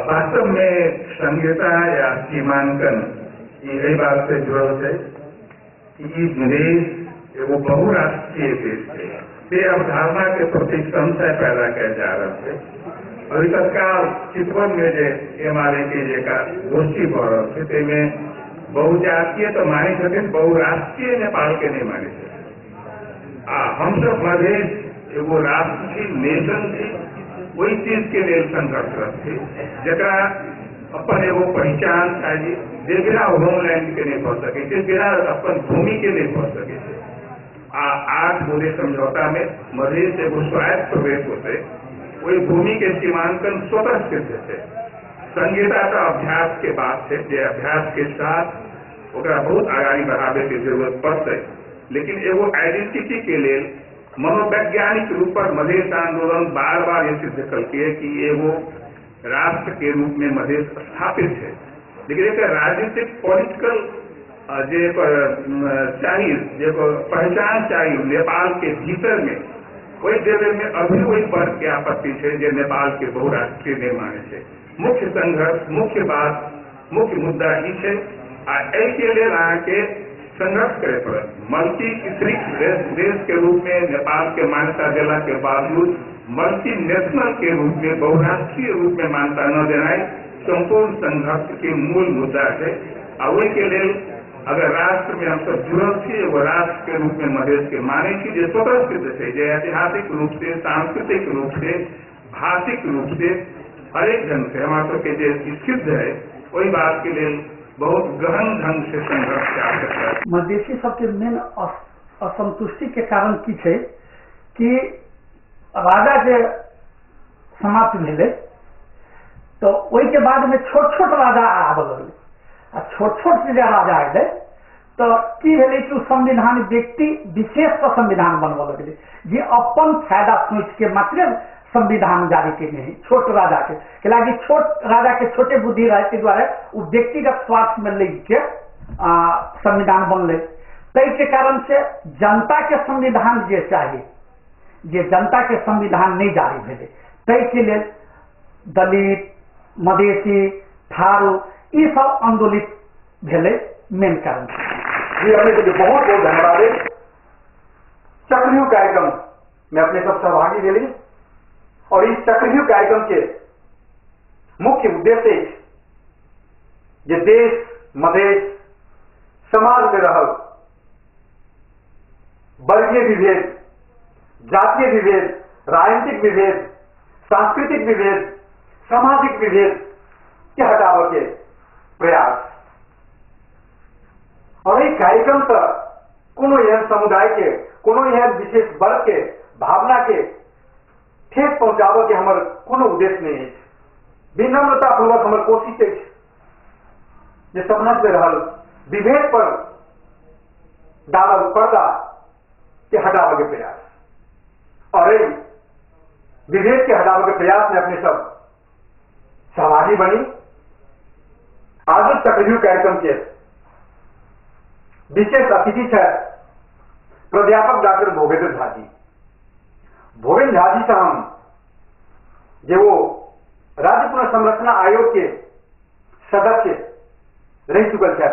वास्तव में संहिता या सीमांकन यही बात से जुड़ल है कि देश एगो बहुराष्ट्रीय देश है ये अवधारणा के प्रति संशय पैदा किया जा रहा है और तत्काल चितवन में जो MRA के गोष्ठी भऽ रहल छै में बहुजातीय तो मानी छथिन बहुराष्ट्रीय नेपाल के नहीं मानी छथिन हम सब मधेश एगो राष्ट्र थी नेशन थी वही चीज के लिए संघर्षरत थे जरा अपन एगो पहचान चाहिए जे बिना होमलैंड के नहीं भऽ सके जे बिना अपन भूमि के नहीं भऽ सके 8 बोले समझौता में मधेश एगो स्वायत्त प्रदेश होते वही भूमि के सीमांकन स्वतः सिद्ध थे संहिता का अभ्यास के बाद से जे अभ्यास के साथ ओकरा बहुत आगाड़ी बढ़ावे की जरूरत पड़ते लेकिन एगो आइडेंटिटी के लिए मनोवैज्ञानिक रूप पर मधेश आंदोलन बार बार ये सिद्ध करके कि एगो राष्ट्र के रूप में मधेश स्थापित है लेकिन एक राजनीतिक पॉलिटिकल जे चाहिए जो पहचान चाहिए नेपाल के भीतर में वही लेवल में अभी वही वर्ग के आपत्ति है जो नेपाल के बहुराष्ट्रीय निर्माण है मुख्य संघर्ष मुख्य बात मुख्य मुद्दा ई है के लिए के संघर्ष करे पड़त मल्टी इथनिक देश के रूप में नेपाल के मान्यता देला के बावजूद मल्टी नेशनल के रूप में बहुराष्ट्रीय रूप में मान्यता न देना संपूर्ण संघर्ष के मूल मुद्दा है और वही के लिए अगर राष्ट्र में हम सब जुड़ल थी वो राष्ट्र के रूप में मधेश के माने थी जो स्वतः सिद्ध थे जो ऐतिहासिक रूप से सांस्कृतिक रूप से भाषिक रूप से हर एक ढंग से हमारे सबके जो सिद्ध है वही बात के लिए बहुत गहन ढंग से संघर्ष की आवश्यकता है। मधेसी सबके मेन असंतुष्टि के कारण की है कि राजा जे समाप्त भेले तो वही के बाद में छोट छोट राजा आबे लगले आ छोट छोट जे राजा अयले तो की भेले कि संविधान व्यक्ति विशेष का संविधान बनबे लगले जे अपन फायदा सोच के मात्र संविधान जारी केने है छोट राजा के लागी छोट राजा के छोटे बुद्धि रहे के द्वारा वो व्यक्तिगत स्वार्थ में लग के संविधान बनले तय के कारण से जनता के संविधान जे चाहिए जे जनता के संविधान नहीं जारी भेले तय के लिए दलित मधेसी थारू ये सब आंदोलित भेले मेन कारण जी हमें तो बहुत बहुत धन्यवाद है चक्रव्यूह कार्यक्रम में अपने सब सहभागी भेली और इस चक्रव्यूह कार्यक्रम के मुख्य उद्देश्य जे देश मधेश समाज में रहल वर्गीय विभेद, जातीय विभेद, राजनीतिक विभेद, सांस्कृतिक विभेद, सामाजिक विभेद के हटावे के प्रयास। और ये कार्यक्रम से कोनो यह समुदाय के, कोनो यह विशेष वर्ग के भावना के ठेस पहुंचावे के हमर कोनो उद्देश्य नहीं है। विनम्रता पूर्वक हमर कोशिश है जे समाज में रहल विभेद पर डालल पर्दा के हटावे के प्रयास। और विभेद के हटावे के प्रयास में अपने सब सहभागी बनी। आज चक्रव्यूह कार्यक्रम के विशेष अतिथि है प्राध्यापक डॉक्टर भोगेंद्र झा जी। भोगेंद्र झा जी से हम जो वो राज्य पुनर्संरचना आयोग के सदस्य रह चुकल है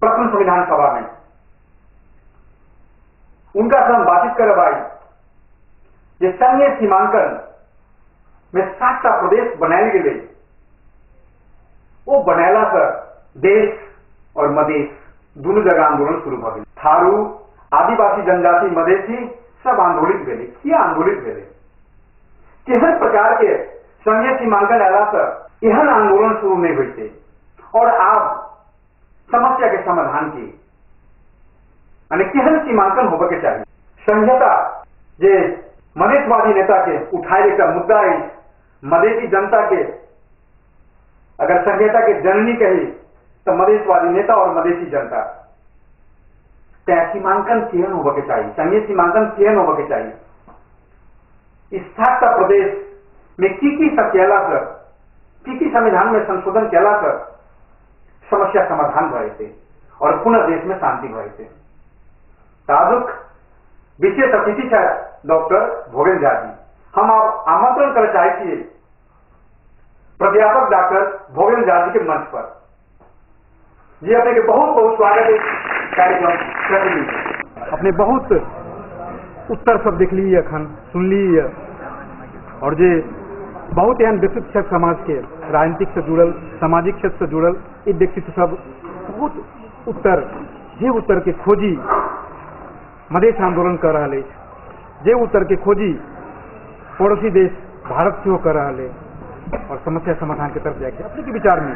प्रथम संविधान सभा में, उनका से हम बातचीत कर भाई ये संघीय सीमांकन में 7टा प्रदेश बनाए गए, वो बनाला से देश और मधेश दोनों जगह आंदोलन शुरू हो गए। थारू, आदिवासी, जनजाति, मधेसी सब आंदोलित भेले। क्या आंदोलित भेले? केहन प्रकार के संघीय सीमांकन अला से एहन आंदोलन शुरू नहीं हुए और आप समस्या के समाधान की केहन सीमांकन होबे के चाहिए। संहिता जे मधेशवादी नेता के उठाए एक मुद्दा है, मधेसी जनता के अगर संहिता के जननी कही तो मधेशवादी नेता और मधेसी जनता सीमांकन केहन होबे के चाहिए, संघीय सीमांकन केहन होबे के चाहिए। इस 7टा प्रदेश में की सब कहला कर, की संविधान में संशोधन कहला कर समस्या समाधान भए थे और पुनः देश में शांति भए थे। ताजुक विशेष अतिथि है डॉक्टर भोगेंद्र झा जी। हम आप आमंत्रण कर चाहिए प्राध्यापक डॉक्टर भोगेंद्र झा जी के मंच पर। जी अपने के बहुत बहुत स्वागत है कार्यक्रम। अपने बहुत उत्तर सब देख ली, अखन सुन ली और जे बहुत एहन व्यक्तित्व छे समाज के, राजनीतिक से जुड़ल, सामाजिक क्षेत्र से जुड़ल, ई व्यक्तित्व सब बहुत उत्तर जे उत्तर के खोजी मधेश आंदोलन कर रहा है, जे उत्तर के खोजी पड़ोसी देश भारत से कर रहा है और समस्या समाधान की तरफ जाके अपने के विचार में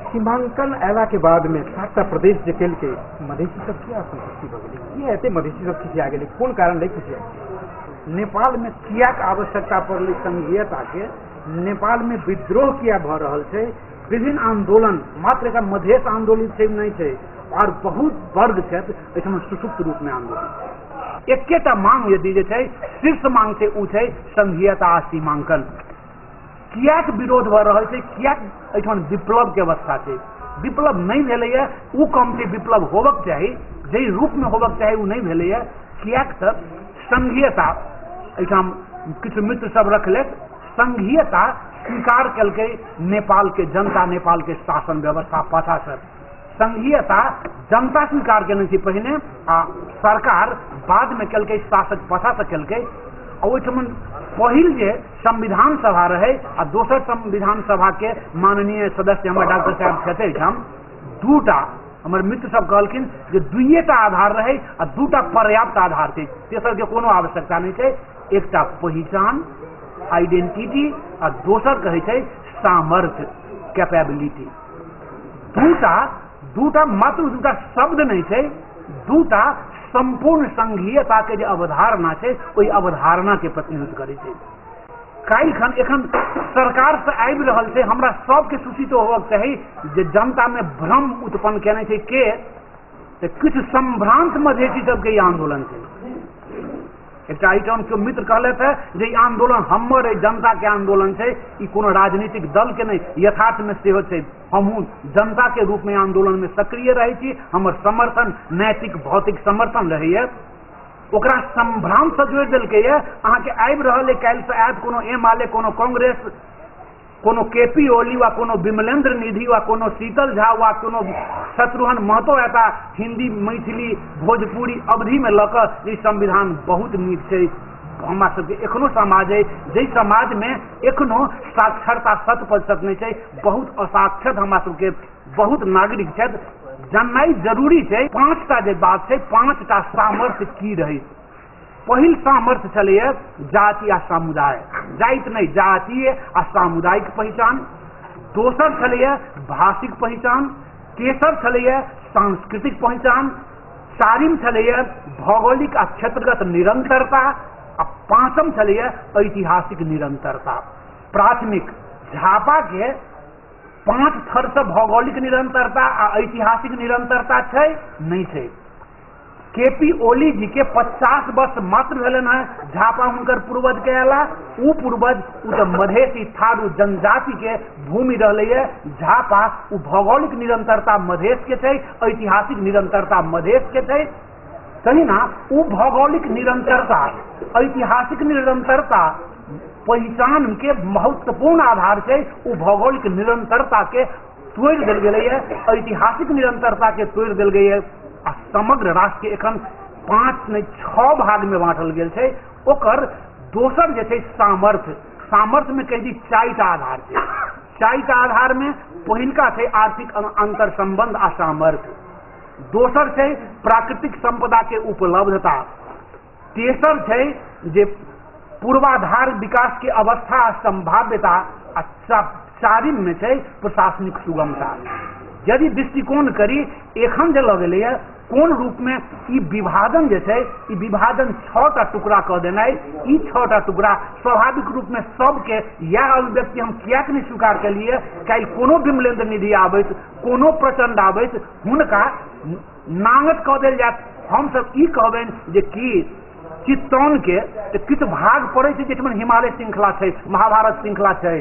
सीमांकन अला के बाद में 7टा प्रदेश जे केल के मधेसी सब क्या संतुष्टि भ गेलै, ये ऐसे मधेसी सब खिसिया गेलै, कोन कारण नहीं खिसिया? नेपाल में किया आवश्यकता पड़ल संघीयता के, नेपाल में विद्रोह किया भ रहल छै, विभिन्न आंदोलन, मात्र एक मधेश आंदोलन छै नहीं छै और बहुत वर्ग छथि एहिठाम सुसुप्त रूप में आंदोलन। एकेटा मांग यदि जे छै शीर्ष मांग छै उ छै संघीयता आ सीमांकन। कियाक विरोध भ रहल छै, कियाक एहिठाम विप्लव के अवस्था छै? विप्लव नहीं भेलैया, उ कम छै विप्लव होबक चाही, जे रूप में होबक चाही उ नहीं भेलैया। कियाक त संघीयता एहिठाम किछु मित्र सब रखले, संघीयता स्वीकार कलकै नेपाल के जनता, नेपाल के शासन व्यवस्था पाछा से। संघीयता जनता स्वीकार केने छै पहिने आ सरकार बाद में कलकै, शासक पाछा से कलकै। ओहिठाम पहिल जे संविधान सभा रहे आ दोसर संविधान सभा के माननीय सदस्य हमर डॉक्टर साहब छथि एहिठाम, दूटा हमर मित्र सब कहलखिन जे दुइएटा आधार रहे आ दूटा पर्याप्त आधार छै, तेसर के कोनो आवश्यकता नहीं छै। एकटा पहिचान आइडेंटिटी आ दोसर कहे छै सामर्थ्य कैपेबिलिटी। दूटा मात्र दूटा शब्द नहीं छै, दूटा संपूर्ण संघीयता के जो अवधारणा है वही अवधारणा के प्रतिनिधित्व करे छै। काल्हि खन एखन सरकार से आबि रहल छै, हमरा सबके सूचित होबक चाही जे जनता में भ्रम उत्पन्न केने छै के किछु संभ्रांत मधेसी सबके ई आंदोलन छै। एकटा एहिठाम के मित्र कहले थे जे ई आंदोलन हमर जनता के आंदोलन छै, ई कोनो राजनीतिक दल के नहीं, यथार्थ में सेहो छै। हमहूँ जनता के रूप में आंदोलन में सक्रिय रहे छी, हमर समर्थन नैतिक भौतिक समर्थन रहैया। ओकरा संभ्रांत से जोड़ि देलकै अहाँ के आबि रहल है, काल्हि से आयत कोनो एम आले कोनो कांग्रेस कोनो केपी ओली वा कोनो विमलेंद्र निधि वा कोनो शीतल झा वा कोनो शत्रुघ्न महतो एता हिंदी मैथिली भोजपुरी अवधि में लऽ कऽ संविधान बहुत नीक छै। हमरा सबके एखनो समाज है जे समाज में एखनो साक्षरता 100% नहीं छै, बहुत असाक्षर हमरा सबके बहुत नागरिक छथि। जाननाइ जरूरी छै 5टा जे बात छै, 5टा सामर्थ्य की रहे। पहिल सामर्थ्य छलैया जाति आ समुदाय, जाति नहीं जातीय आ सामुदायिक पहचान। दोसर छलैया भाषिक पहचान। तेसर छलैया सांस्कृतिक पहचान। चारिम छलैया भौगोलिक आ क्षेत्रगत निरंतरता। आ पांचम छलैया ऐतिहासिक निरंतरता। प्राथमिक झापा के 5 थर से भौगोलिक निरंतरता आ ऐतिहासिक निरंतरता छै नहीं छै। केपी ओली जी के 50 वर्ष मात्र भेलन है झापा हुनकर पूर्वज के अला। उ पूर्वज उ तो मधेसी थारू जनजाति के भूमि रहले। झापा उ भौगोलिक निरंतरता मधेश के छै, ऐतिहासिक निरंतरता मधेश के छै। कहीं ना उ भौगोलिक निरंतरता ऐतिहासिक निरंतरता पहचान के महत्वपूर्ण आधार छै। उ भौगोलिक निरंतरता के तोड़ देल गेलै है, ऐतिहासिक निरंतरता के तोड़ देल गई है। आ समग्र राष्ट्र के एखन 5 नहीं 6 भाग में बांटल गेल छै। ओकर दोसर जे छै सामर्थ्य, सामर्थ्य में कही 4टा आधार छै। 4टा आधार में पहिलका छै आर्थिक अंतर संबंध आ सामर्थ्य। दोसर छै प्राकृतिक संपदा के उपलब्धता। तेसर छै जे पूर्वाधार विकास के अवस्था आ संभाव्यता। आ चारिम में छै प्रशासनिक सुगमता। यदि दृष्टिकोण करी एखन जे लगले है कोन रूप में ई विभाजन जे छै, ई विभाजन 6टा टुकड़ा कऽ देनाइ, ई 6टा टुकड़ा स्वाभाविक रूप में सबके यह अभिव्यक्ति हम किया नहीं स्वीकार कलिए। काल्हि कोनो विमलेंद्र निधि आबैत, कोनो प्रचंड आबैत, हुनका नांगत कऽ देल जायत। हमसब ई कहबनि जे की चित्तौन के किछु भाग पड़े छै जिसमें हिमालय श्रृंखला छै, महाभारत श्रृंखला छै।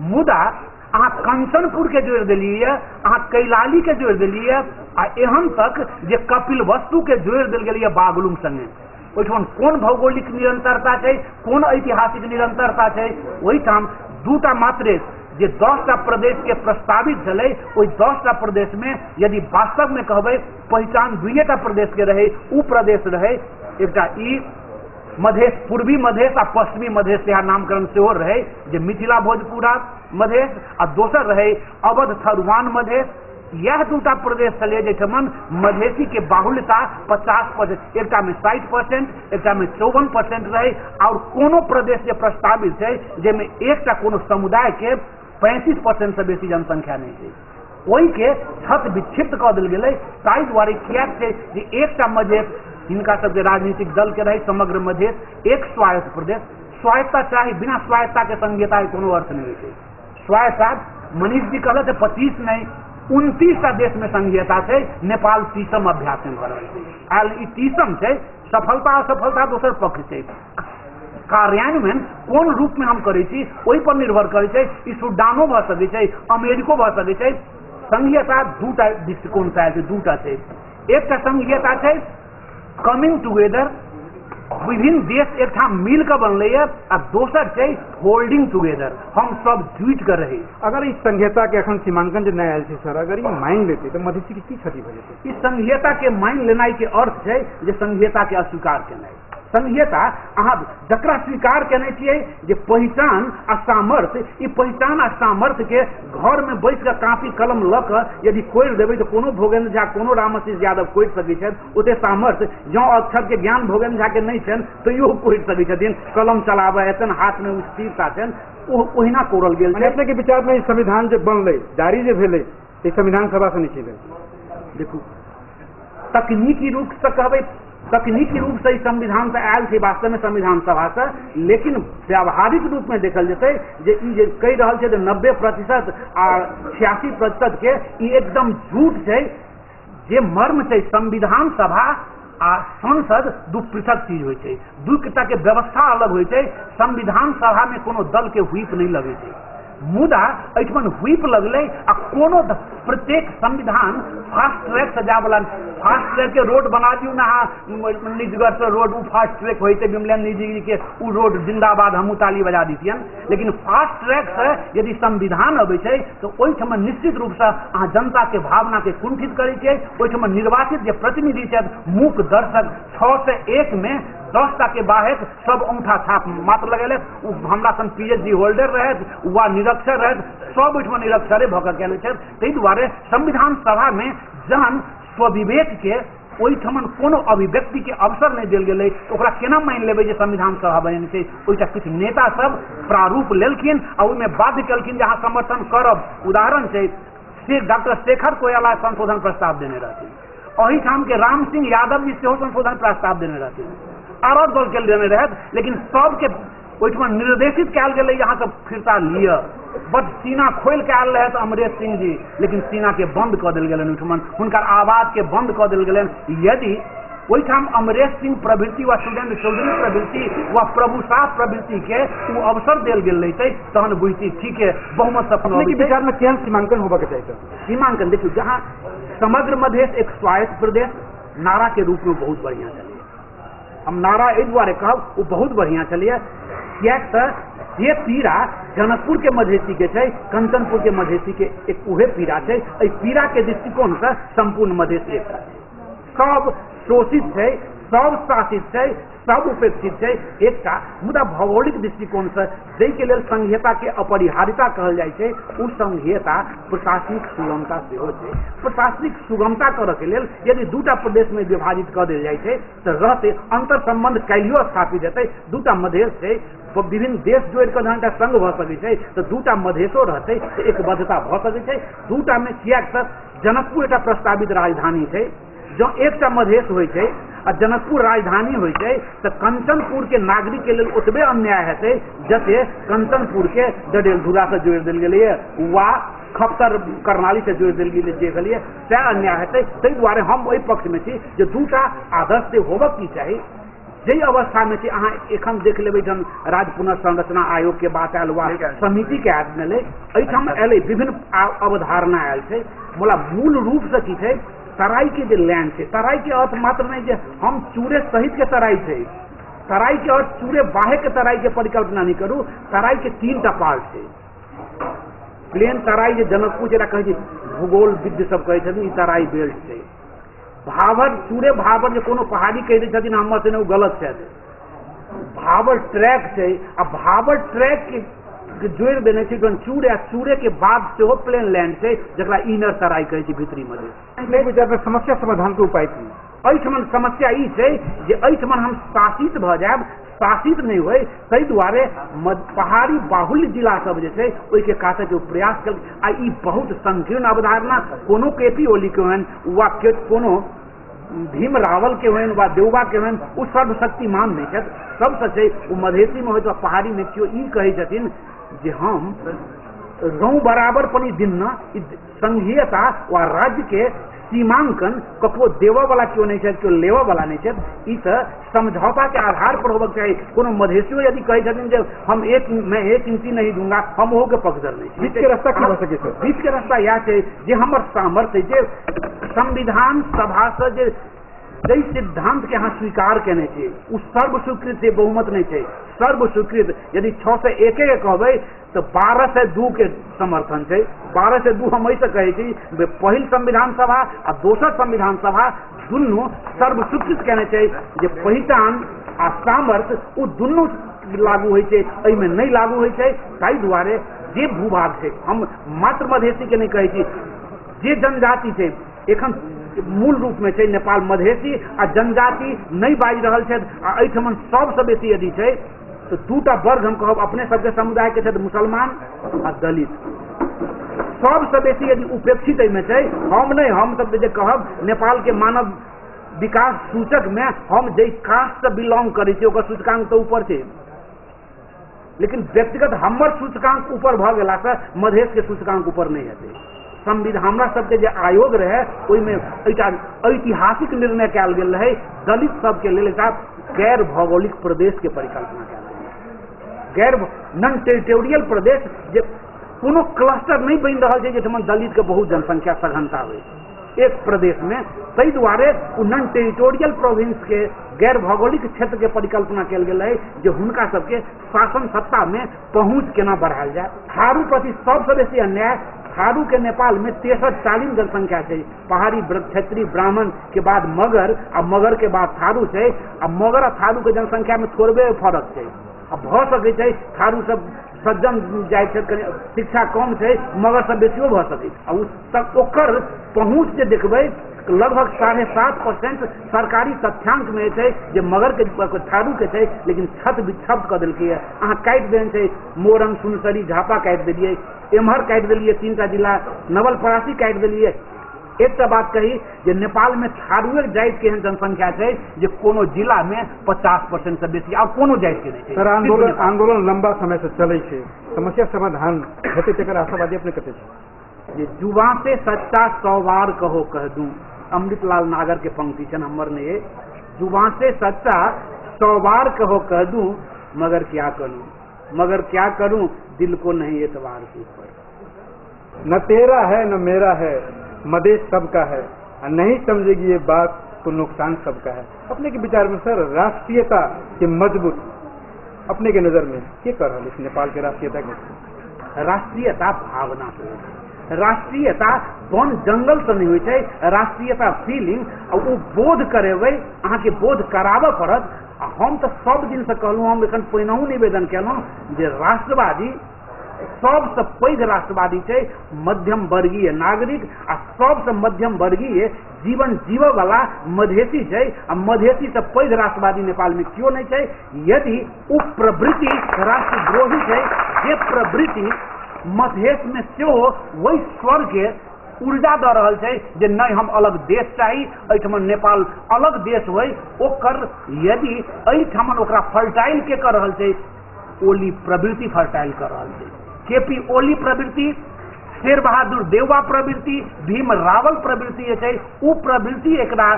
मुदा अहाँ कंचनपुर के जोड़ दिलिए, अहाँ कैलाली के जोड़ दिलिए, आ एहन तक जे कपिल वस्तु के जोड़ दिल गेलिए बागलुंग संगे। ओहिठाम कोन भौगोलिक निरंतरता छै, कोन ऐतिहासिक निरंतरता छै? ओहिठाम 2टा मात्रे जे 10टा प्रदेश के प्रस्तावित छलै, ओहि 10टा प्रदेश में यदि वास्तव में कहबै पहचान 2टा प्रदेश के रहे, उ प्रदेश रहे एकटा ई मधेश, पूर्वी मधेश आ पश्चिमी मधेश के नामकरण सेहो रहे जे मिथिला भोजपुरा मधेश, आ दोसर रहे अवध थरुआन मधेश। यह 2टा प्रदेश छलै जैठमन मधेसी के बाहुल्यता 50%, एकटा में 60%, एकटा में 54% रहे। और कोनो प्रदेश जे प्रस्तावित छै जेमे एकटा कोनो समुदाय के 35% से बेसी जनसंख्या नहीं छै, ओहि के छत विक्षिप्त कऽ देल गेलै। ताहि दुआरे किया छै जे एकटा मधेश हिनका सबके राजनीतिक दल के रहे समग्र मधेश, एक स्वायत्त प्रदेश। स्वायत्ता चाही, बिना स्वायत्ता के संघीयता के कोनो अर्थ नहीं है। स्वायत्ता मनीष जी कहलत 25 नहीं 29टा देश में संघीयता छै। नेपाल 30म अभ्यास में भऽ रहल छै। आयल ई 30म छै। सफलता असफलता दोसर पक्ष छै, कार्यान्वयन कोन रूप में हम करै छी ओहि पर निर्भर करै छै। ई सूडानो भऽ सकै छै, अमेरिको भऽ सकै छै। संघीयता 2टा दृष्टिकोण से छै, 2टा छै। एकटा संघीयता छै कमिंग टुगेदर, विभिन्न देश एक ठाम मिल कर बनले है, आ दोसर छै होल्डिंग टुगेदर, हम सब जुट कर रहे। अगर इस संहिता के अखन सीमांकन जो नया आयल छै सर, अगर ये मान लेते तो मधेसी की क्षति भऽ जेतै? इस संहिता के मान लेनाइ के अर्थ छै जे संहिता के अस्वीकार केनाइ। संहिता अहाँ जकरा स्वीकार केने छियै जे पहचान आ सामर्थ्य, ई पहचान आ सामर्थ्य के घर में बैस के कापी कलम लऽ कऽ यदि कोड़ि देबै तो कोनो भोगेंद्र झा, कोनो रामाशीष यादव कोड़ि सकै छथि। ओते सामर्थ्य जँ अक्षर के ज्ञान भोगेंद्र झा के नहि छनि तैयो कोड़ि सकै छथिन, कलम चलाबऽ हेतनि, हाथ में स्थिरता छनि, ओ ओहिना कोड़ल गेल छै। अपने के विचार में संविधान जो बनलै, जारी जे भेलै, संविधान सभा से नहीं छलै। देखू तकनीकी रूप से कहबै, तकनीकी रूप से संविधान से आयल छै वास्तव में संविधान सभा से, लेकिन व्यावहारिक रूप में देखल जेतै जे ई जे कहि रहल छै 90% आ 86% के ई एकदम झूठ छै। जे मर्म छै संविधान सभा आ संसद दू पृथक चीज होइ छै, दू एकटा के व्यवस्था अलग होइ छै। संविधान सभा में कोनो दल के व्हीप नहीं लगे छै, मुदा एहिठमन व्हीप लगलै आ कोनो प्रत्येक संविधान फास्ट ट्रैक से जाय वाला फास्ट ट्रैक के रोड बना दियो ना निजगढ़ से रोड उ फास्ट ट्रैक होते बिमलन निजी के उ रोड जिंदाबाद हम ताली बजा दीतियन। लेकिन फास्ट ट्रैक से यदि संविधान अबै छै तो ओहिठाम निश्चित रूप से अहाँ जनता के भावना के कुंठित करै छियै। ओहिठाम निर्वाचित जे प्रतिनिधि छथि मूक दर्शक 6 से 1 में 10टा के बाहेक सब औंठा छाप मात्र लगेले। हमरा सन PhD होल्डर रहत वा निरक्षर रहत सब ओहिठाम निरक्षरे भऽ कऽ केने छथि। ताहि दुआरे संविधान सभा में जहन स्वविवेक के ओहिठाम कोनो अभिव्यक्ति के अवसर नहीं देल गेलै तो ओकरा केना मान लेबै जे संविधान सभा बने छै। ओहिटा किछु नेता सब प्रारूप लेलखिन आ ओहिमे बाध्य केलखिन जे अहाँ समर्थन करब। उदाहरण छै से डॉक्टर शेखर कोयला संशोधन प्रस्ताव देने रहथिन, अहिठाम के राम सिंह यादव जी सेहो संशोधन प्रस्ताव देने रहथिन, आरोप दल के देने रहत। लेकिन सबके ओहिठाम निर्देशित कयल गेलै यहाँ सब फिरता लिअ। बट सीना खोल के आयल रहत अमरेश सिंह जी, लेकिन सीना के बंद कऽ देल गेलनि ओहिठाम, हुनकर आवाज के बंद कऽ देल गेलनि। यदि ओहिठाम अमरेश सिंह प्रवृत्ति व सुरेंद्र चौधरी प्रवृत्ति व प्रभुशाह प्रवृत्ति के वो अवसर देल गेल रही तहन बुझती ठीक है बहुमत सपना के विचार में केहन सीमांकन होबे के चाहिए। सीमांकन देखियो जहाँ समग्र मधेश एक स्वायत्त प्रदेश नारा के रूप में बहुत बढ़िया चलिए। हम नारा एहि दुआरे कहब वो बहुत बढ़िया चलिए कियाक तऽ ये पीड़ा जनकपुर के मधेसी के छै, कंचनपुर के मधेसी के एक उहे पीड़ा छै। एहि पीड़ा के दृष्टिकोण से संपूर्ण मधेश एक सब शोषित है, सब शासित है, सब उपेक्षित है एकटा। मुदा भौगोलिक दृष्टिकोण से जाहि के लेल संघीयता के अपरिहार्यता कहल जाइ छै उ संघीयता प्रशासनिक सुगमता सेहो छै। प्रशासनिक सुगमता करऽ के लेल यदि दूटा प्रदेश में विभाजित कऽ देल जाइ छै तऽ रहते अंतर संबंध काल्हियो स्थापित हेतै। दूटा मधेश छै, विभिन्न देश जोड़ि कऽ जहन संघ भऽ सकैत छै तऽ दूटा मधेशो रहतै तऽ एक बद्धता भऽ सकैत छै। दूटा में कियाक तऽ जनकपुर एकटा प्रस्तावित राजधानी छै। जो एकटा मधेश होइ छै आ जनकपुर राजधानी होइ छै तऽ कंचनपुर के नागरिक के लेल ओतबे अन्याय हेतै जते कंचनपुर के डडेलधुरा से जोड़ि देल गेलैए वा खप्तर करनाली से जोड़ि देल गेलैए सएह अन्याय हेतै। ताहि दुआरे हम ओहि पक्ष में छी जे दूटा आदर्श से होबक की चाही। जहि अवस्था में छी अहाँ एखन देख लेबै जन राज्य पुनर्संरचना आयोग के बात आयल वा समिति के आयल मिले एहिठाम एलै विभिन्न अवधारणा आयल छै। मोला मूल रूप से की छै तराई के जो लैंड है, तराई के अर्थ मात्र नहीं जे हम चूरे सहित के तराई थे, तराई के अर्थ चूरे बाहे के तराई के परिकल्पना नहीं करूँ। तराई के 3टा पार्ट है। प्लेन तराई जो जनकपुर जरा कहे भूगोल विद्य सब कहे तराई बेल्ट है। भावर चूरे भावर जो कोनो पहाड़ी कह दी हमर से गलत है। भावर ट्रैक है आ भावर ट्रैक के जोड़ि देने चूड़े चूड़े के बाद से प्लेन लैंड से जरा इनर तराई कहे भीतरी मधेश विचार में समस्या समाधान के उपाय की एहिठमन समस्या ई छै जे एहिठमन हम शासित भ जायब, शासित नहीं हुए ताहि दुआरे पहाड़ी बाहुल्य जिला सब जे छै ओहि के काटे के प्रयास कल। आ ई बहुत संकीर्ण अवधारणा कोनो केपी ओली के होन वा कोनो भीम रावल के होन वा देवबा के होन ओ सर्वशक्तिमान नहीं छथि। सबसे छै ओ मधेसी में हो तो पहाड़ी में केओ ई कहै छथिन जे हम गाँव बराबर पनि दिन संघीयता वा राज्य के सीमांकन ककरो देव वाला क्यों नहीं है, क्यों लेवा वाला नहीं है। इस समझौता के आधार पर होबक चाहिए। कोनो मधेसियों यदि कहे छथिन जे हम मैं 1 इंची नहीं दूंगा, हम हो के पक्षधर नहीं। बीच के रास्ता की हो सके सर? बीच के रास्ता यह है जे हमर सामर्थ्य जे संविधान सभा से जे जै सिद्धांत के यहाँ स्वीकार केने छे उ सर्व स्वीकृत है, बहुमत नहीं है। सर्व स्वीकृत यदि 6 से 1 के कहबै तो 12 से 2 के समर्थन है। 12 से 2 हम ऐसे कहे छी पहिल संविधान सभा आ दोसर संविधान सभा दुनू सर्व स्वीकृत केने छै जे पहचान आ सामर्थ्य ओ दुनू लागू होइ छै, एहिमे नहीं लागू होइ छै। ताहि दुआरे जे भूभाग छै हम मात्र मधेसी के नहीं कहे छी, जे जनजाति छै एखन मूल रूप में छै नेपाल मधेसी आ जनजाति नहीं बाजि रहल छै आ एहिठमन सबसे बेसी यदि छै तो 2टा वर्ग हम कहब अपने सबके समुदाय के छथि मुसलमान आ दलित। सबसे बेसी यदि उपेक्षित एहिमे छै हम नहीं, हम सब जे कहब नेपाल के मानव विकास सूचक में हम जे कास्ट से बिलोंग करै छी ओकर सूचकांक तो ऊपर छै, लेकिन व्यक्तिगत हमर सूचकांक ऊपर भ गेला से मधेश के सूचकांक ऊपर नहीं हेतै। संविधान हमरा सबके जे आयोग रहे ओहिमे एकटा ऐतिहासिक निर्णय कयल गेल रहे दलित सबके लेल एकटा गैर भौगोलिक प्रदेश के परिकल्पना कयल गेल। गैर नॉन टेरिटोरियल प्रदेश जे कोनो क्लस्टर नहीं बनि रहल छै जाहिठाम दलित के बहुत जनसंख्या सघनता होइ। एक प्रदेश में, ताहि दुआरे नॉन टेरिटोरियल प्रोविंस के गैर भौगोलिक क्षेत्र के परिकल्पना कल गेल है जे हुनका सबके शासन सत्ता में पहुंच केना बढ़ायल जाए। थारू प्रति सबसे बेसी अन्याय थारू के नेपाल में 63-40 जनसंख्या है। पहाड़ी क्षेत्रीय ब्राह्मण के बाद मगर आ मगर के बाद थारू है। आ मगर आ थारू के जनसंख्या में थोड़बे फर्क है। अब भ सकै छै थारू सब सज्जन जाय छै, शिक्षा कम है, मगर सब बेसियो भ सकै। ओकर पहुँच जे देखबै लगभग 7.5% सरकारी तथ्यांक में है जे मगर के थारू के है, लेकिन छत विक्षत कर दिल्क है। अहाँ काटि देने छै मोरंग, सुनसरी, झापा काटि देलिए, एम्हर काटि देलिए 3टा जिला, नवलपरासी काटि देलिए। एक बात कही जे नेपाल में थारूए जाति के जनसंख्या है जे कोनो जिला में 50% से बेसी और कोनो जाति के नहीं। सर आंदोलन लंबा समय से चले छे, समस्या समाधान हेतु तकर आशावादी अपने कते छे? ये जुबान से सच्चा 100 बार कहो कह दूं, अमृतलाल नागर के पंक्ति छन हमर ने, जुबान से सच्चा 100 बार कहो कह दूं, मगर क्या करूं दिल को नहीं एतबार के ऊपर। न तेरा है न मेरा है, मदेश सबका है, नहीं समझेगी ये बात तो नुकसान सबका है। अपने के विचार में सर राष्ट्रीयता के मजबूत अपने के नजर में क्या कर रहा है इस नेपाल के राष्ट्रीयता के? राष्ट्रीयता भावना से, राष्ट्रीयता वन जंगल से नहीं हुई है। राष्ट्रीयता फीलिंग और वो बोध करेबै, अहाँ के बोध कराबऽ पड़त। हम तो सब दिन से कहलूँ, हम एखन पहिनहु निवेदन केलहुँ जे राष्ट्रवादी सबसे पैघ राष्ट्रवादी है मध्यम वर्गीय नागरिक आ सबसे मध्यम वर्गीय जीवन जीवऽ वाला मधेसी है। आ मधेसी से पैघ राष्ट्रवादी नेपाल में क्यों नहीं है? यदि उ प्रवृत्ति राष्ट्रद्रोही है, जे प्रवृत्ति मधेश में सेहो वही स्वर के ऊर्जा दऽ रहल छै जे नहीं हम अलग देश चाही, एहिठमन नेपाल अलग देश होय। ओकर यदि एहिठमन ओकरा फर्टाइल के कर रहल छै, ओली प्रवृत्ति फर्टाइल कर रहल छै। केपी ओली प्रवृत्ति, शेर बहादुर देववा प्रवृत्ति, भीम रावल प्रवृत्ति छै, उ प्रवृत्ति एकरा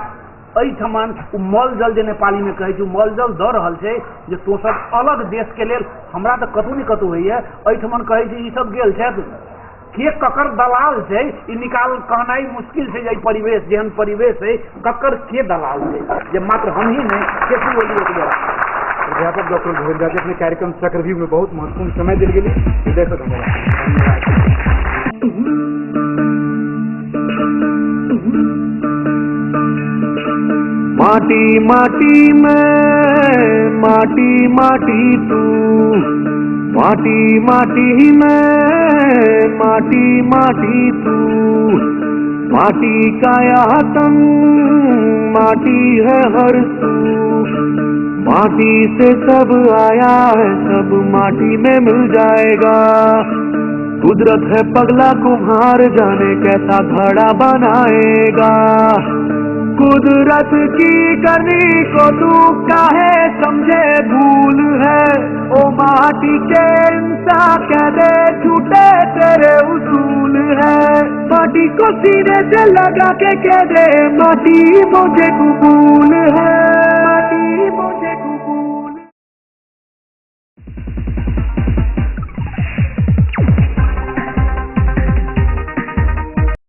एहिठमन मल जल जे नेपाली में कहै छै मल जल दऽ रहल छै जे तो सब अलग देश के लेल। हमरा तऽ कतौ ने कतौ होइए एहिठमन कहै छै ई सब गेल छै के ककर दलाल छै, ई निकाल कहनाई मुश्किल छै। जे परिवेश जेहन परिवेश है ककर के दलाल छै जे मात्र हम ही नहीं केपी ओली एक बेरा। अध्यापक डॉक्टर धीरेन्द्र राज अपने कार्यक्रम चक्रव्यूह में बहुत महत्वपूर्ण समय दिल गेली, हृदय से धन्यवाद। माटी माटी में माटी माटी तू, माटी माटी में माटी माटी तू, माटी का यह तन माटी है हर तू, माटी से सब आया है सब माटी में मिल जाएगा। कुदरत है पगला कुम्हार, जाने कैसा घड़ा बनाएगा। कुदरत की करनी को तू काहे समझे भूल है, ओ माटी के इंसान कह दे झूठे तेरे उसूल है। माटी को सीने से लगा के कह दे माटी मुझे कबूल